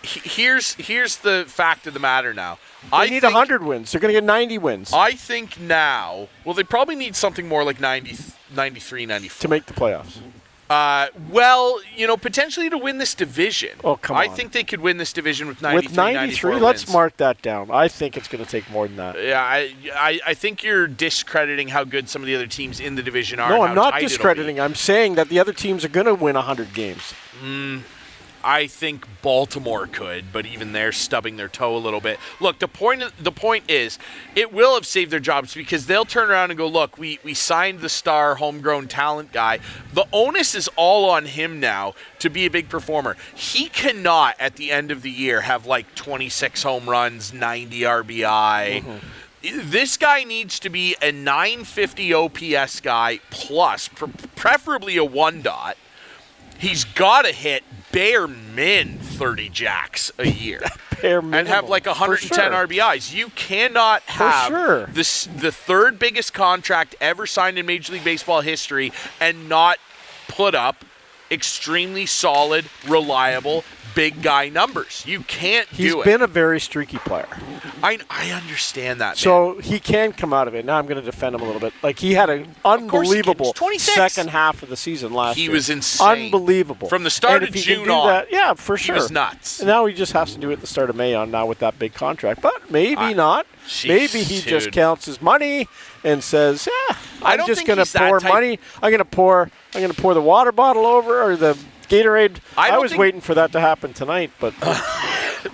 Here's the fact of the matter now. They need 100 wins. They're going to get 90 wins. I think now, they probably need something more like 90, 93, 94. To make the playoffs. Potentially to win this division. Oh, come on. I think they could win this division with 93, With 93, 94 let's wins. mark that down. I think it's going to take more than that. Yeah, I think you're discrediting how good some of the other teams in the division are. No, and I'm how not tight it'll discrediting. be. I'm saying that the other teams are going to win 100 games. I think Baltimore could, but even they're stubbing their toe a little bit. Look, the point is, it will have saved their jobs because they'll turn around and go, look, we signed the star homegrown talent guy. The onus is all on him now to be a big performer. He cannot, at the end of the year, have like 26 home runs, 90 RBI. This guy needs to be a 950 OPS guy plus, preferably a 1-dot. He's got to hit bare min 30 jacks a year. And have like 110 RBIs. You cannot have the third biggest contract ever signed in Major League Baseball history and not put up extremely solid, reliable, big guy numbers. You can't do it. He's been a very streaky player. I understand that, So he can come out of it. Now I'm going to defend him a little bit. Like, he had an unbelievable second half of the season last year. He was insane. Unbelievable. From the start and of if he can June do on. that, yeah, for sure. He was nuts. And now he just has to do it at the start of May on now with that big contract. But maybe not. Maybe he just counts his money and says, I'm just going to pour money. I'm going to pour the water bottle over or the Gatorade. I don't was think- waiting for that to happen tonight, but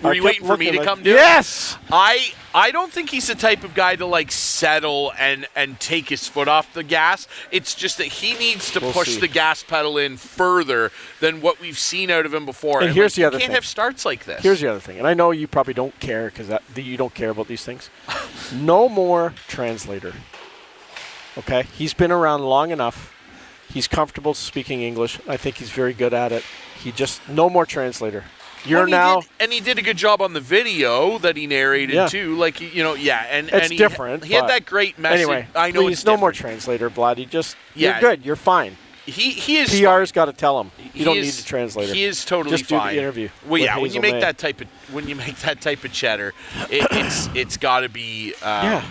Were you waiting for me to come do it? Yes. I don't think he's the type of guy to like settle and take his foot off the gas. It's just that he needs to push see. the gas pedal in further than what we've seen out of him before. And here's the other you can't thing. have starts like this. Here's the other thing, and I know you probably don't care because you don't care about these things. No more translator. Okay, he's been around long enough. He's comfortable speaking English. I think he's very good at it. No more translator. He did a good job on the video that he narrated too. Like and it's he, different. He had that great message. Anyway, I know please, it's no different. more translator, Vladdy. You're good. You're fine. He is. PR's got to tell him. You don't He need is- a translator. He is totally Just fine. do the interview. Well, with yeah, when Hazel you make May. that type of cheddar, it's got to be. Yeah.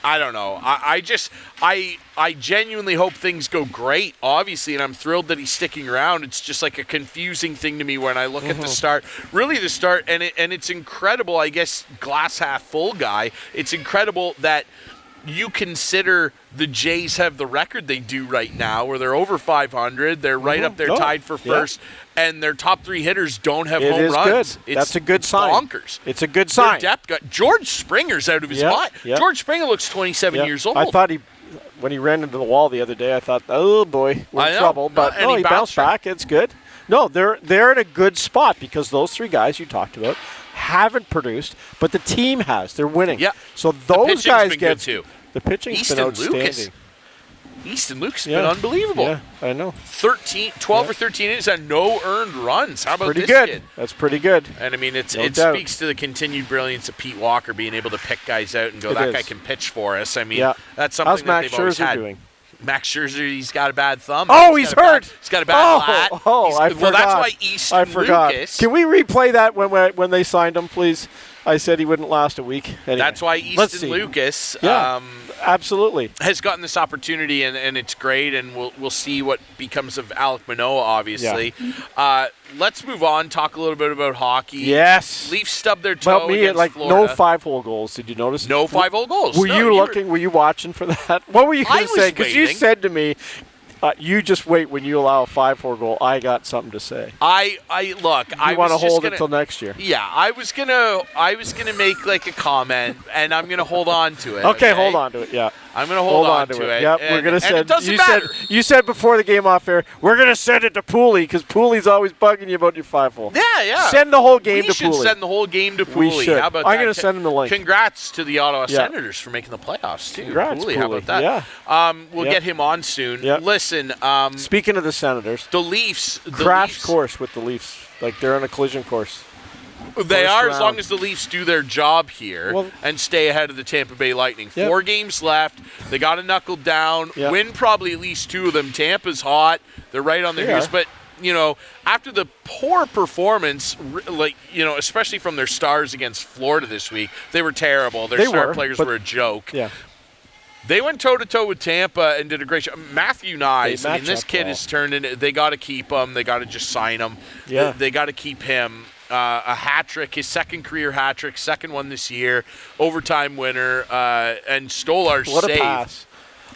I don't know. I genuinely hope things go great, obviously, and I'm thrilled that he's sticking around. It's just like a confusing thing to me when I look at the start. Really, the start, and it's incredible. I guess glass half full guy. It's incredible that you consider the Jays have the record they do right now, where they're over 500. They're right up there, tied for first, and their top three hitters don't have home runs. Good. That's a good sign. Bonkers. It's a good sign. Their depth got George Springer's out of his mind. Yeah. George Springer looks 27 years old. I thought when he ran into the wall the other day, I thought, oh boy, we're in trouble. But And he he bounced back. It's good. No, they're in a good spot because those three guys you talked about haven't produced, but the team has. They're winning. Yeah. So The those pitching's guys been get good too. The pitching's Easton been outstanding. Lucas. Easton Lucas has been unbelievable. Yeah, I know. 12 or 13 innings and no earned runs. How about Pretty this good. kid? That's pretty good. And I mean, it doubt. speaks to the continued brilliance of Pete Walker being able to pick guys out and go, It that is. guy can pitch for us. I mean, Yeah. that's How's something that Max they've always Scherzer had. doing? Max Scherzer, he's got a bad thumb. Oh, he's hurt. He's got a bad lat. I forgot. Well, that's why Easton I forgot. Lucas. Can we replay that when they signed him, please? I said he wouldn't last a week. Anyway, That's why let's Easton see. Lucas Absolutely. has gotten this opportunity, and it's great, and we'll see what becomes of Alek Manoah, obviously. Let's move on, talk a little bit about hockey. Yes. Leafs stubbed their toe Well, me, against like, Florida. no 5-hole goals. Did you notice? No 5-0 goals. Were No, you were- looking? Were you watching for that? What were you I going to was say? Because you waiting. said to me, you just wait when you allow a 5-4 goal. I got something to say. I look. You I want to was just hold gonna, it till next year. Yeah, I was gonna make like a comment, and I'm gonna hold on to it. Okay, hold on to it. Yeah. I'm gonna hold on to it. Yep, and, we're gonna and send. it doesn't you matter. said before the game off air, we're gonna send it to Pooley because Pooley's always bugging you about your 5-hole. Yeah. Send the whole game we to should Pooley. send the whole game to Pooley. We should. How about I'm that? gonna send him the link. Congrats to the Ottawa Yeah. Senators for making the playoffs too. Congrats, Pooley. How about that? Yeah. We'll Yeah. get him on soon. Yeah. Listen. Speaking of the Senators, The Leafs. crash course with the Leafs. Like they're on a collision course. They First are, as long round. as the Leafs do their job here Well- and stay ahead of the Tampa Bay Lightning. Yep. 4 games left. They got to knuckle down. Yep. Win probably at least 2 of them. Tampa's hot. They're right on their They heels. are. But, after the poor performance, especially from their stars against Florida this week, they were terrible. Their star players but- were a joke. Yeah. They went toe-to-toe with Tampa and did a great job. Matthew Nyes, They match this up kid well. has turned into – they got to keep him. They got to just sign him. Yeah. They got to keep him. A hat trick, his second career hat trick, second one this year, overtime winner, and Stolar's What save. a pass.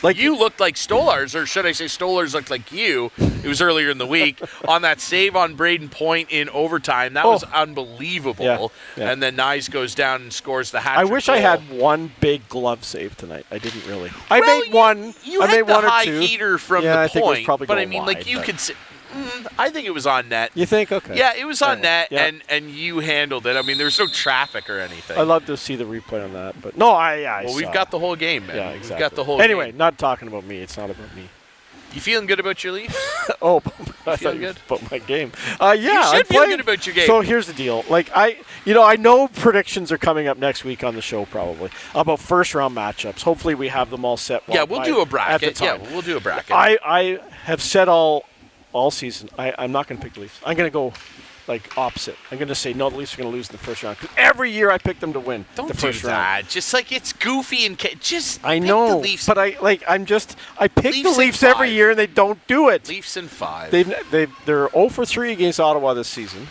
Like You looked like Stolar's, or should I say Stolar's looked like you. It was earlier in the week on that save on Braden Point in overtime. That was unbelievable. Yeah. And then Nyes goes down and scores the hat I trick wish I goal. had one big glove save tonight. I didn't really. I Well, made one. You I had made the one or high two. heater from Yeah, the I think it was point, probably but I going mean, wide, like you but- could. I think it was on net. You think? Okay. Yeah, it was on Anyway, net, yeah. and you handled it. I mean, there was no traffic or anything. I'd love to see the replay on that, but no, I well, saw we've it. got the whole game, man. Yeah, We've exactly. got the whole Anyway, game. not talking about me. It's not about me. You feeling good about your Leafs? Oh, I Feeling thought you good? about my game. Yeah, You I'm should feel playing- good about your game. So here's the deal. Like I know predictions are coming up next week on the show probably about first round matchups. Hopefully we have them all set. Yeah, we'll do a at the bracket. time. Yeah, we'll do a bracket. I have said all season. I'm not going to pick the Leafs. I'm going to go like opposite. I'm going to say no. The Leafs are going to lose in the first round. 'Cause every year I pick them to win Don't the do first round. that. Just like it's goofy and just I pick know, the Leafs. but I pick Leafs the in Leafs every 5. year and they don't do it. Leafs in 5. They're 0 for 3 against Ottawa this season,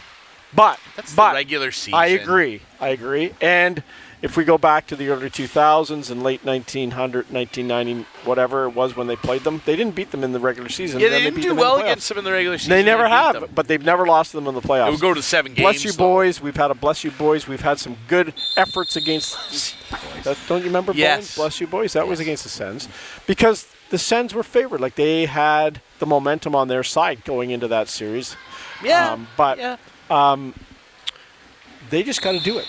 but That's the regular season. I agree, and if we go back to the early 2000s and late 1900, 1990, whatever it was when they played them, they didn't beat them in the regular season. Yeah, then they didn't beat do them in the well playoffs. against them in the regular season. They never beat have, them. but they've never lost them in the playoffs. It would go to 7 games. Bless you, though. boys. We've had a bless you, boys. We've had some good efforts against. Don't you remember? Yes. Bones? Bless you, boys. That was against the Sens, because the Sens were favored. Like they had the momentum on their side going into that series. Yeah. But they just got to do it.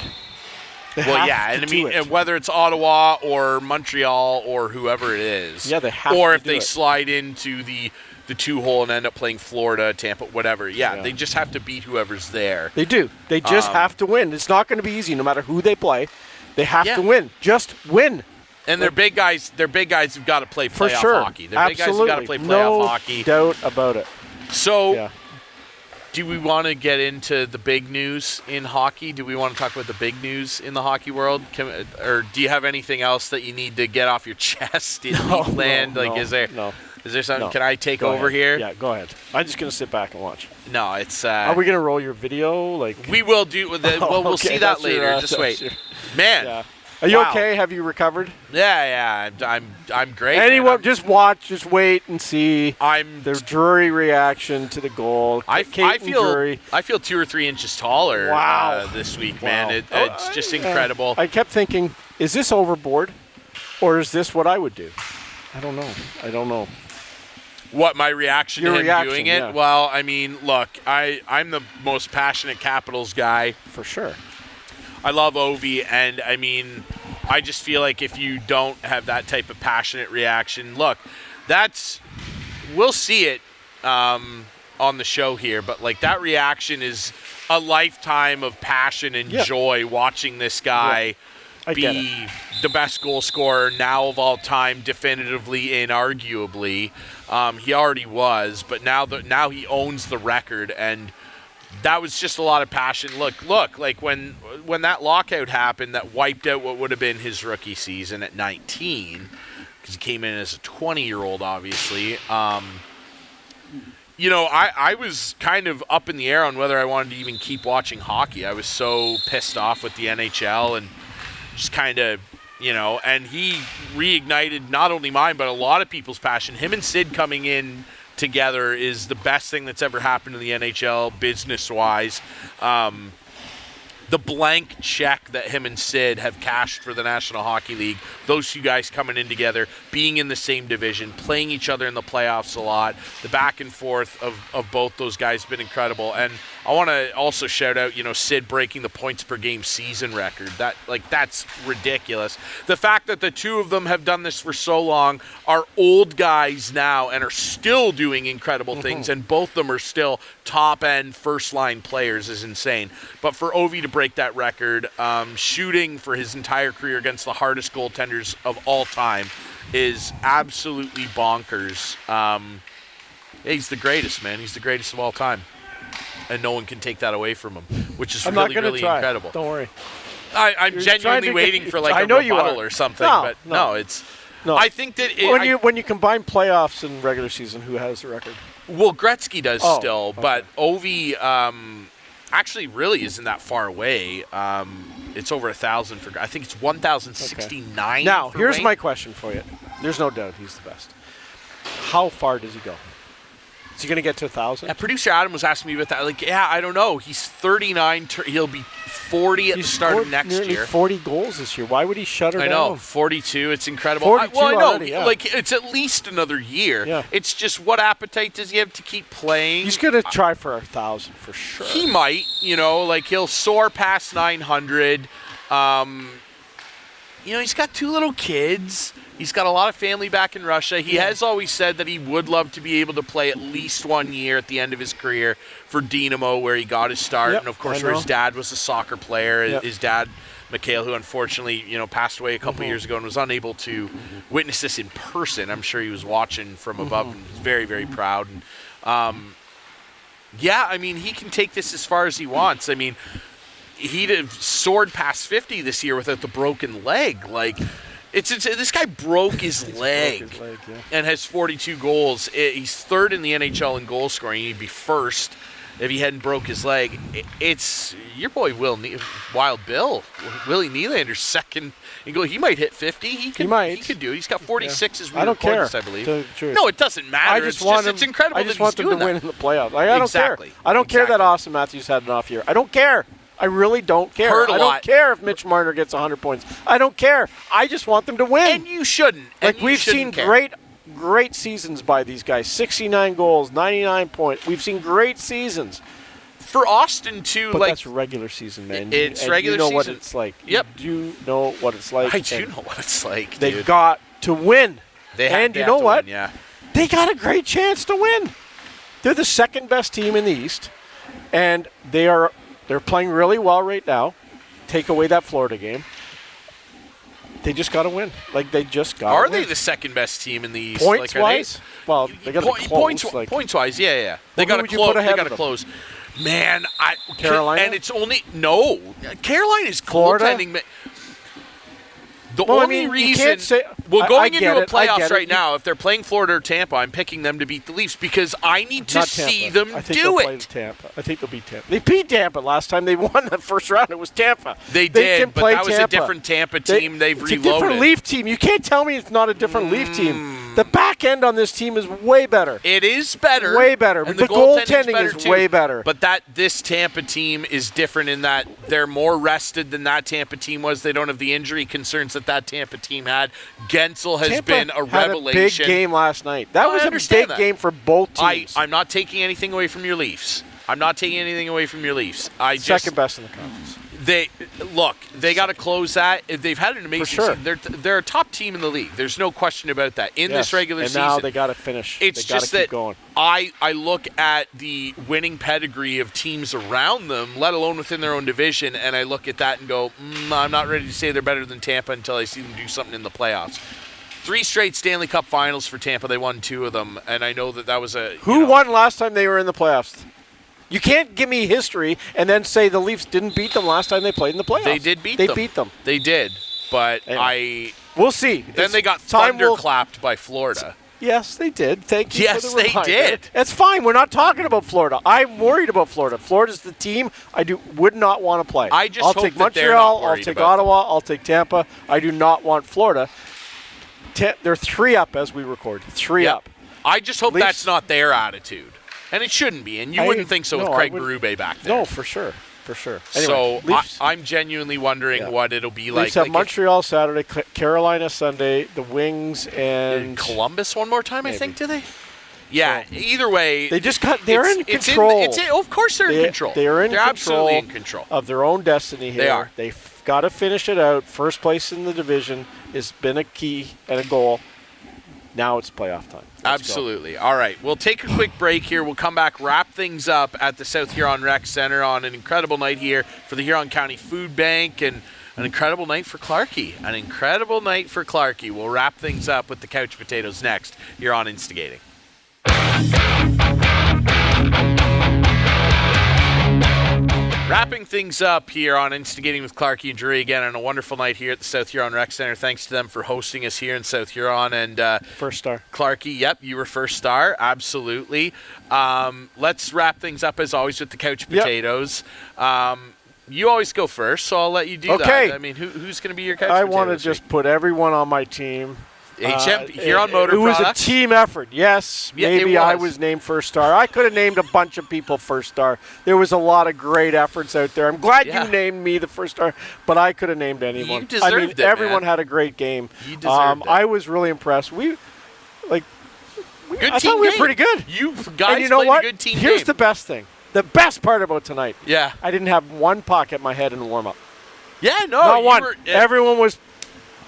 They Well, have yeah, to and I do mean, it. and whether it's Ottawa or Montreal or whoever it is, Yeah, they have or to if do they it. slide into the 2-hole and end up playing Florida, Tampa, whatever. Yeah, Yeah. they just have to beat whoever's there. They do. They just have to win. It's not going to be easy, no matter who they play. They have to win. Just win. And their big guys have got to play For playoff sure. hockey. Their big guys have got to play playoff no hockey. doubt about it. So, Yeah. do we want to get into the big news in hockey? Do we want to talk about the big news in the hockey world? Or do you have anything else that you need to get off your chest in Heathland? Is there something? No. Can I take Go over ahead. here? Yeah, go ahead. I'm just going to sit back and watch. No, it's. Are we going to roll your video? We will do. Well, we'll Okay, see that that's your, later. Just that's wait, your- man. Yeah. Are you Wow. okay? Have you recovered? Yeah. I'm great. Anyone, man. just watch, just wait and see I'm. the Drury reaction to the goal. I Kate and Drury. feel 2 or 3 inches taller. Wow. This week, Wow. man. It's just incredible. I kept thinking, is this overboard, or is this what I would do? I don't know. What, my reaction Your to him reaction, doing it? yeah. Well, I mean, look, I'm the most passionate Capitals guy. For sure. I love Ovi, and I mean, I just feel like if you don't have that type of passionate reaction, look, we'll see it on the show here, but like that reaction is a lifetime of passion and joy watching this guy I get be the best goal scorer now of all time, definitively, inarguably. He already was, but now he owns the record, and that was just a lot of passion. Look, like when that lockout happened that wiped out what would have been his rookie season at 19, because he came in as a 20-year-old, obviously. I was kind of up in the air on whether I wanted to even keep watching hockey. I was so pissed off with the NHL and just kind of, and he reignited not only mine, but a lot of people's passion. Him and Sid coming in together is the best thing that's ever happened to the NHL business-wise. The blank check that him and Sid have cashed for the National Hockey League, those two guys coming in together, being in the same division, playing each other in the playoffs a lot, the back and forth of both those guys has been incredible. And I want to also shout out, Sid breaking the points per game season record. That's ridiculous. The fact that the two of them have done this for so long, are old guys now and are still doing incredible things, and both of them are still top-end first-line players is insane. But for Ovi to break that record, shooting for his entire career against the hardest goaltenders of all time is absolutely bonkers. He's the greatest, man. He's the greatest of all time. And no one can take that away from him, which is really incredible. Don't worry. I'm genuinely waiting for like I a know you rebuttal are. or something, No, but no. it's. No. I think that When you combine playoffs and regular season, who has the record? well, Gretzky does Oh, still, okay. but Ovi actually really isn't that far away. It's over 1,000 for. I think it's 1,069. Now, for here's Wayne. my question for you. There's no doubt he's the best. How far does he go? Is he going to get to 1,000? Yeah, producer Adam was asking me about that. I don't know. He's 39. He'll be 40 at the start of next nearly year. 40 goals this year. Why would he shut her I down? know, 42. It's incredible. 42 I know. already, yeah. Like, it's at least another year. Yeah. It's just what appetite does he have to keep playing? He's going to try for 1,000 for sure. He might, he'll soar past 900. He's got 2 little kids. He's got a lot of family back in Russia. He has always said that he would love to be able to play at least 1 year at the end of his career for Dynamo, where he got his start, Yep, and of course I where know. his dad was a soccer player. Yep. His dad, Mikhail, who unfortunately, passed away a couple years ago and was unable to witness this in person. I'm sure he was watching from above and was very, very proud. And he can take this as far as he wants. I mean, he'd have soared past 50 this year without the broken leg. Like, this guy broke his leg yeah. and has 42 goals. He's third in the NHL in goal scoring. He'd be first if he hadn't broke his leg. It's your boy Wild Bill, Willie Nylander's second. He might hit 50. He could do it. He's got 46 as we record this, I believe. No, it doesn't matter. It's incredible. I just want them to win in the playoffs. I don't care. Exactly. I don't care that Austin Matthews had an off year. I don't care. I really don't care. I don't care if Mitch Marner gets 100 points. I don't care. I just want them to win. And you shouldn't. We've seen great seasons by these guys. 69 goals, 99 points. We've seen great seasons. For Austin, too, but that's regular season, man. It's regular season. You know what it's like. Yep. You know what it's like. I do know what it's like, They've got to win. And you know what? Yeah. They got a great chance to win. They're the second best team in the East, and they're playing really well right now. Take away that Florida game. They just got to win. They just got to win. Are they the second best team in the East? Points-wise? Well, they got to close. Points-wise, yeah. They got to close. Man, Carolina? And it's only – no. Carolina's goaltending – The only reason going into a playoffs right now, if they're playing Florida or Tampa, I'm picking them to beat the Leafs because I need to see them do it. I think they'll beat Tampa. They beat Tampa last time they won the first round. It was Tampa. They did, but that was a different Tampa team. They've reloaded. It's a different Leaf team. You can't tell me it's not a different Leaf team. The back end on this team is way better. It is better. Way better. And the goaltending is way better. But this Tampa team is different in that they're more rested than that Tampa team was. They don't have the injury concerns that Tampa team had. Gensel has been a revelation. Had a big game last night. That was a big game for both teams. I'm not taking anything away from your Leafs. Second best in the conference. They got to close that. They've had an amazing season. They're a top team in the league. There's no question about that. This regular season. And now they got to finish. It's just that I look at the winning pedigree of teams around them, let alone within their own division, and I look at that and go, I'm not ready to say they're better than Tampa until I see them do something in the playoffs. 3 straight Stanley Cup finals for Tampa. They won 2 of them, and I know that was a... Who won last time they were in the playoffs? You can't give me history and then say the Leafs didn't beat them last time they played in the playoffs. They did beat them. They beat them. They did, but anyway, we'll see. Then they got thunderclapped by Florida. Yes, they did. Thank you for the reminder. Yes, they did. That's fine. We're not talking about Florida. I'm worried about Florida. Florida's the team I would not want to play. I'll take Montreal. I'll take Ottawa. I'll take Tampa. I do not want Florida. They're 3 up as we record. 3 up. I just hope that's not their attitude. And it shouldn't be, and you wouldn't think so with Craig Berube back there. No, for sure. Anyway, so I'm genuinely wondering what it'll be like. Leafs have Montreal Saturday, Carolina Sunday, the Wings, and Columbus one more time, I think, do they? Yeah, either way. They're in control. Of course they're in control. They're absolutely in control of their own destiny here. They are. They've got to finish it out. First place in the division has been a key and a goal. Now it's playoff time. Absolutely. All right. We'll take a quick break here. We'll come back, wrap things up at the South Huron Rec Center on an incredible night here for the Huron County Food Bank and an incredible night for Clarkey. We'll wrap things up with the Couch Potatoes next here on Instigating. Wrapping things up here on Instigating with Clarkey and Drury again on a wonderful night here at the South Huron Rec Center. Thanks to them for hosting us here in South Huron. And First Star. Clarkey, yep, you were First Star, absolutely. Let's wrap things up as always with the Couch Potatoes. You always go first, so I'll let you do that. I mean, who's going to be your Couch Potatoes? I want to just put everyone on my team. Huron Motor It was Products. a team effort. Yes, maybe I was named First Star. I could have named a bunch of people First Star. There was a lot of great efforts out there. I'm glad you named me the First Star, but I could have named anyone. You deserved it, everyone had a great game. You deserved it. I was really impressed. Good I team thought we were game. pretty good. You guys and you know played what? a good team Here's game. the best thing. The best part about tonight. Yeah. I didn't have one puck at my head in the warm-up. Yeah, no. Not one. Everyone was...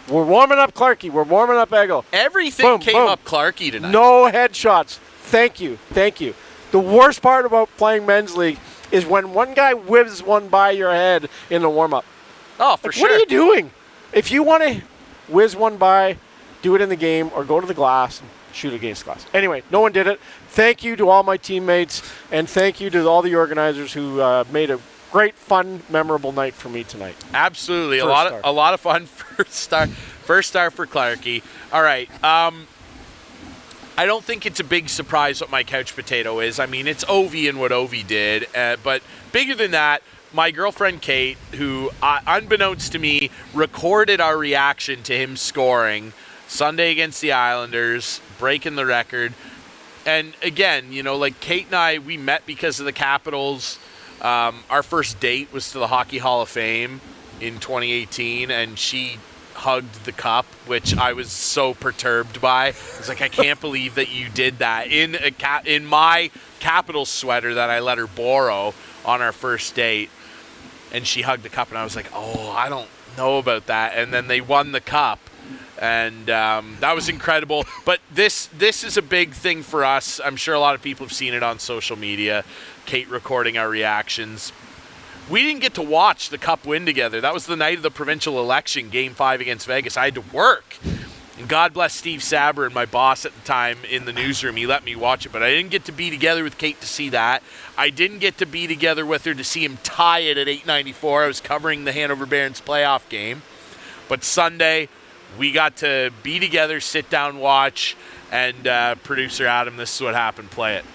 We're warming up Clarkey. We're warming up Ego. Everything came up Clarkey tonight. No headshots. Thank you. The worst part about playing men's league is when one guy whizzes one by your head in the warm-up. Oh, for sure. What are you doing? If you want to whiz one by, do it in the game or go to the glass and shoot against glass. Anyway, no one did it. Thank you to all my teammates, and thank you to all the organizers who made a great, fun, memorable night for me tonight. Absolutely. A lot of fun. First star for Clarkey. All right. I don't think it's a big surprise what my couch potato is. I mean, it's Ovi and what Ovi did, but bigger than that, my girlfriend Kate, who, unbeknownst to me, recorded our reaction to him scoring Sunday against the Islanders, breaking the record. And again, you know, like Kate and I, we met because of the Capitals. Our first date was to the Hockey Hall of Fame in 2018, and she hugged the cup, which I was so perturbed by. I was like, I can't believe that you did that in my Capitals sweater that I let her borrow on our first date. And she hugged the cup, and I was like, oh, I don't know about that. And then they won the cup, and that was incredible. But this is a big thing for us. I'm sure a lot of people have seen it on social media, Kate recording our reactions. We didn't get to watch the cup win together. That was the night of the provincial election, Game 5 against Vegas. I had to work. And God bless Steve Saber and my boss at the time in the newsroom. He let me watch it, but I didn't get to be together with Kate to see that. I didn't get to be together with her to see him tie it at 8:94. I was covering the Hanover Barons playoff game. But Sunday, we got to be together, sit down, watch, and producer Adam, this is what happened. Play it.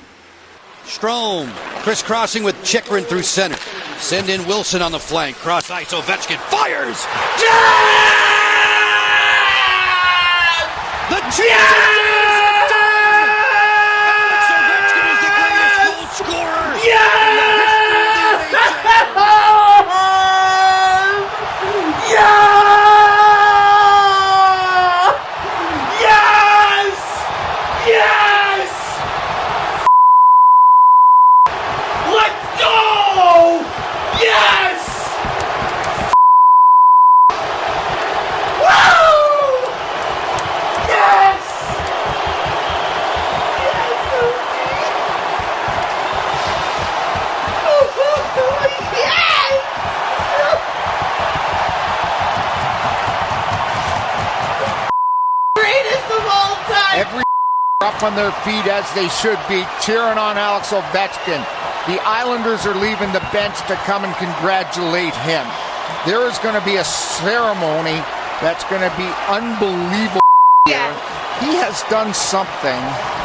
Strome crisscrossing with Chikrin through center. Send in Wilson on the flank. Cross ice. Ovechkin fires. Yes! The Chiefs! Alex Ovechkin is the greatest goal scorer in the history of the NHL. Yes! Yes! Let's go! Yes! Woo! Yes! Greatest of all time. Every up on their feet as they should be, cheering on Alex Ovechkin. The Islanders are leaving the bench to come and congratulate him. There is going to be a ceremony that's going to be unbelievable. Yeah. He has done something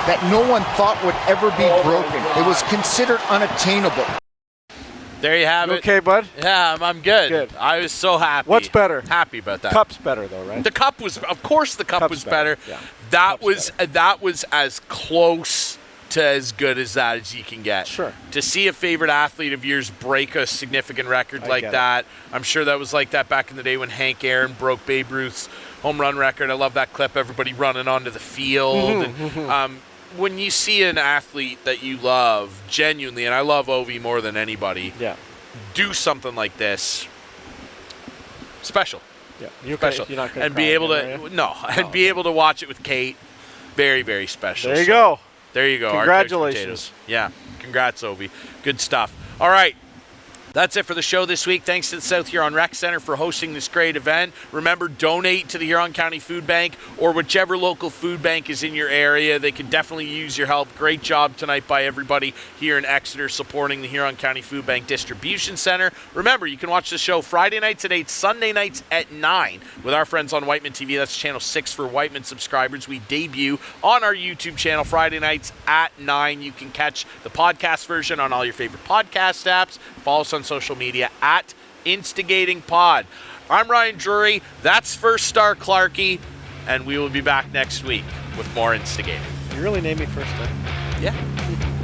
that no one thought would ever be broken. It was considered unattainable. There you have You it. okay, bud? Yeah, I'm good. Good. I was so happy. What's better? Happy about that. Cup's better, though, right? The cup was, of course, the cup Cup's was better. Yeah. That Cup's was as close to as good as that as you can get. Sure. To see a favorite athlete of yours break a significant record like get it. that, I'm sure that was like that back in the day when Hank Aaron broke Babe Ruth's home run record. I love that clip. Everybody running onto the field. And, when you see an athlete that you love genuinely, and I love Ovi more than anybody, Yeah. do something like this, special. Yeah. You're Special. You're not gonna And be cry able again, to are you? no, and be able to watch it with Kate, very, very special. There you So, go. there you go. Our Congratulations. couch potatoes. Yeah, congrats, Ovi. Good stuff. All right. That's it for the show this week. Thanks to the South Huron Rec Center for hosting this great event. Remember, donate to the Huron County Food Bank or whichever local food bank is in your area. They can definitely use your help. Great job tonight by everybody here in Exeter supporting the Huron County Food Bank Distribution Center. Remember, you can watch the show Friday nights at 8, Sunday nights at 9 with our friends on Whiteman TV. That's channel 6 for Whiteman subscribers. We debut on our YouTube channel Friday nights at 9. You can catch the podcast version on all your favorite podcast apps. Follow us on social media at Instigating Pod. I'm Ryan Drury. That's First Star Clarkey, and we will be back next week with more Instigating. You really named me first, huh? Yeah.